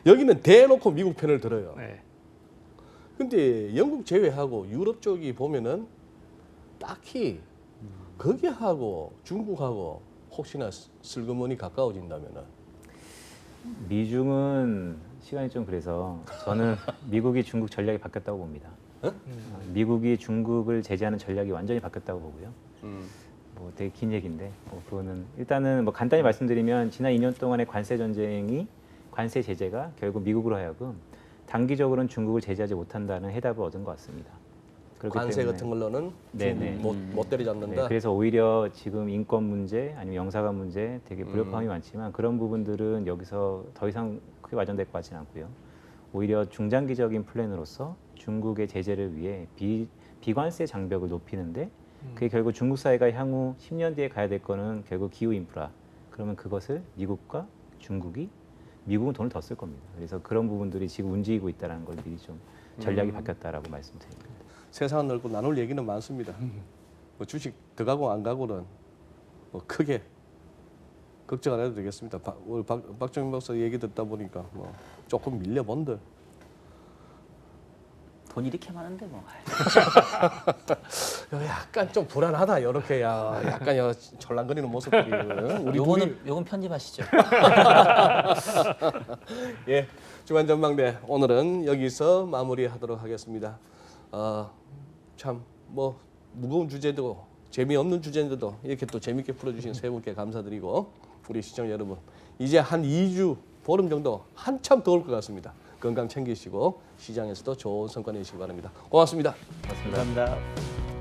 여기는 대놓고 미국 편을 들어요. 네. 근데 영국 제외하고 유럽 쪽이 보면은 딱히 거기하고 중국하고 혹시나 슬그머니 가까워진다면은 미중은 시간이 좀 그래서 저는 미국이 중국 전략이 바뀌었다고 봅니다. 미국이 중국을 제재하는 전략이 완전히 바뀌었다고 보고요. 뭐 되게 긴 얘기인데 뭐 그거는 일단은 뭐 간단히 말씀드리면 지난 2년 동안의 관세 전쟁이 관세 제재가 결국 미국으로 하여금 단기적으로는 중국을 제재하지 못한다는 해답을 얻은 것 같습니다. 그렇기 관세 때문에 같은 걸로는 네네. 못 때려잡는다. 네, 그래서 오히려 지금 인권 문제 아니면 영사관 문제 되게 불협화음이 많지만 그런 부분들은 여기서 더 이상 크게 와전될 것 같지는 않고요. 오히려 중장기적인 플랜으로서 중국의 제재를 위해 비관세 장벽을 높이는데 그게 결국 중국 사회가 향후 10년 뒤에 가야 될 거는 결국 기후 인프라. 그러면 그것을 미국과 중국이 미국은 돈을 더 쓸 겁니다. 그래서 그런 부분들이 지금 움직이고 있다는 걸 미리 좀 전략이 바뀌었다라고 말씀드립니다. 세상은 넓고 나눌 얘기는 많습니다. 뭐 주식 들어가고 안 가고는 뭐 크게 걱정 안 해도 되겠습니다. 오늘 박정민 박사 얘기 듣다 보니까 뭐 조금 밀려본들. 돈 이렇게 많은데 뭐. 약간 좀 불안하다 이렇게 약간 졸랑거리는 모습들이 우리 요건 편집하시죠. 예, 주간 전망대 오늘은 여기서 마무리하도록 하겠습니다. 참 뭐 무거운 주제도 재미없는 주제인데도 이렇게 또 재밌게 풀어주신 세 분께 감사드리고 우리 시청자 여러분 이제 한 2주 보름 정도 한참 더울 것 같습니다. 건강 챙기시고 시장에서도 좋은 성과 내시기 바랍니다. 고맙습니다. 고맙습니다. 감사합니다.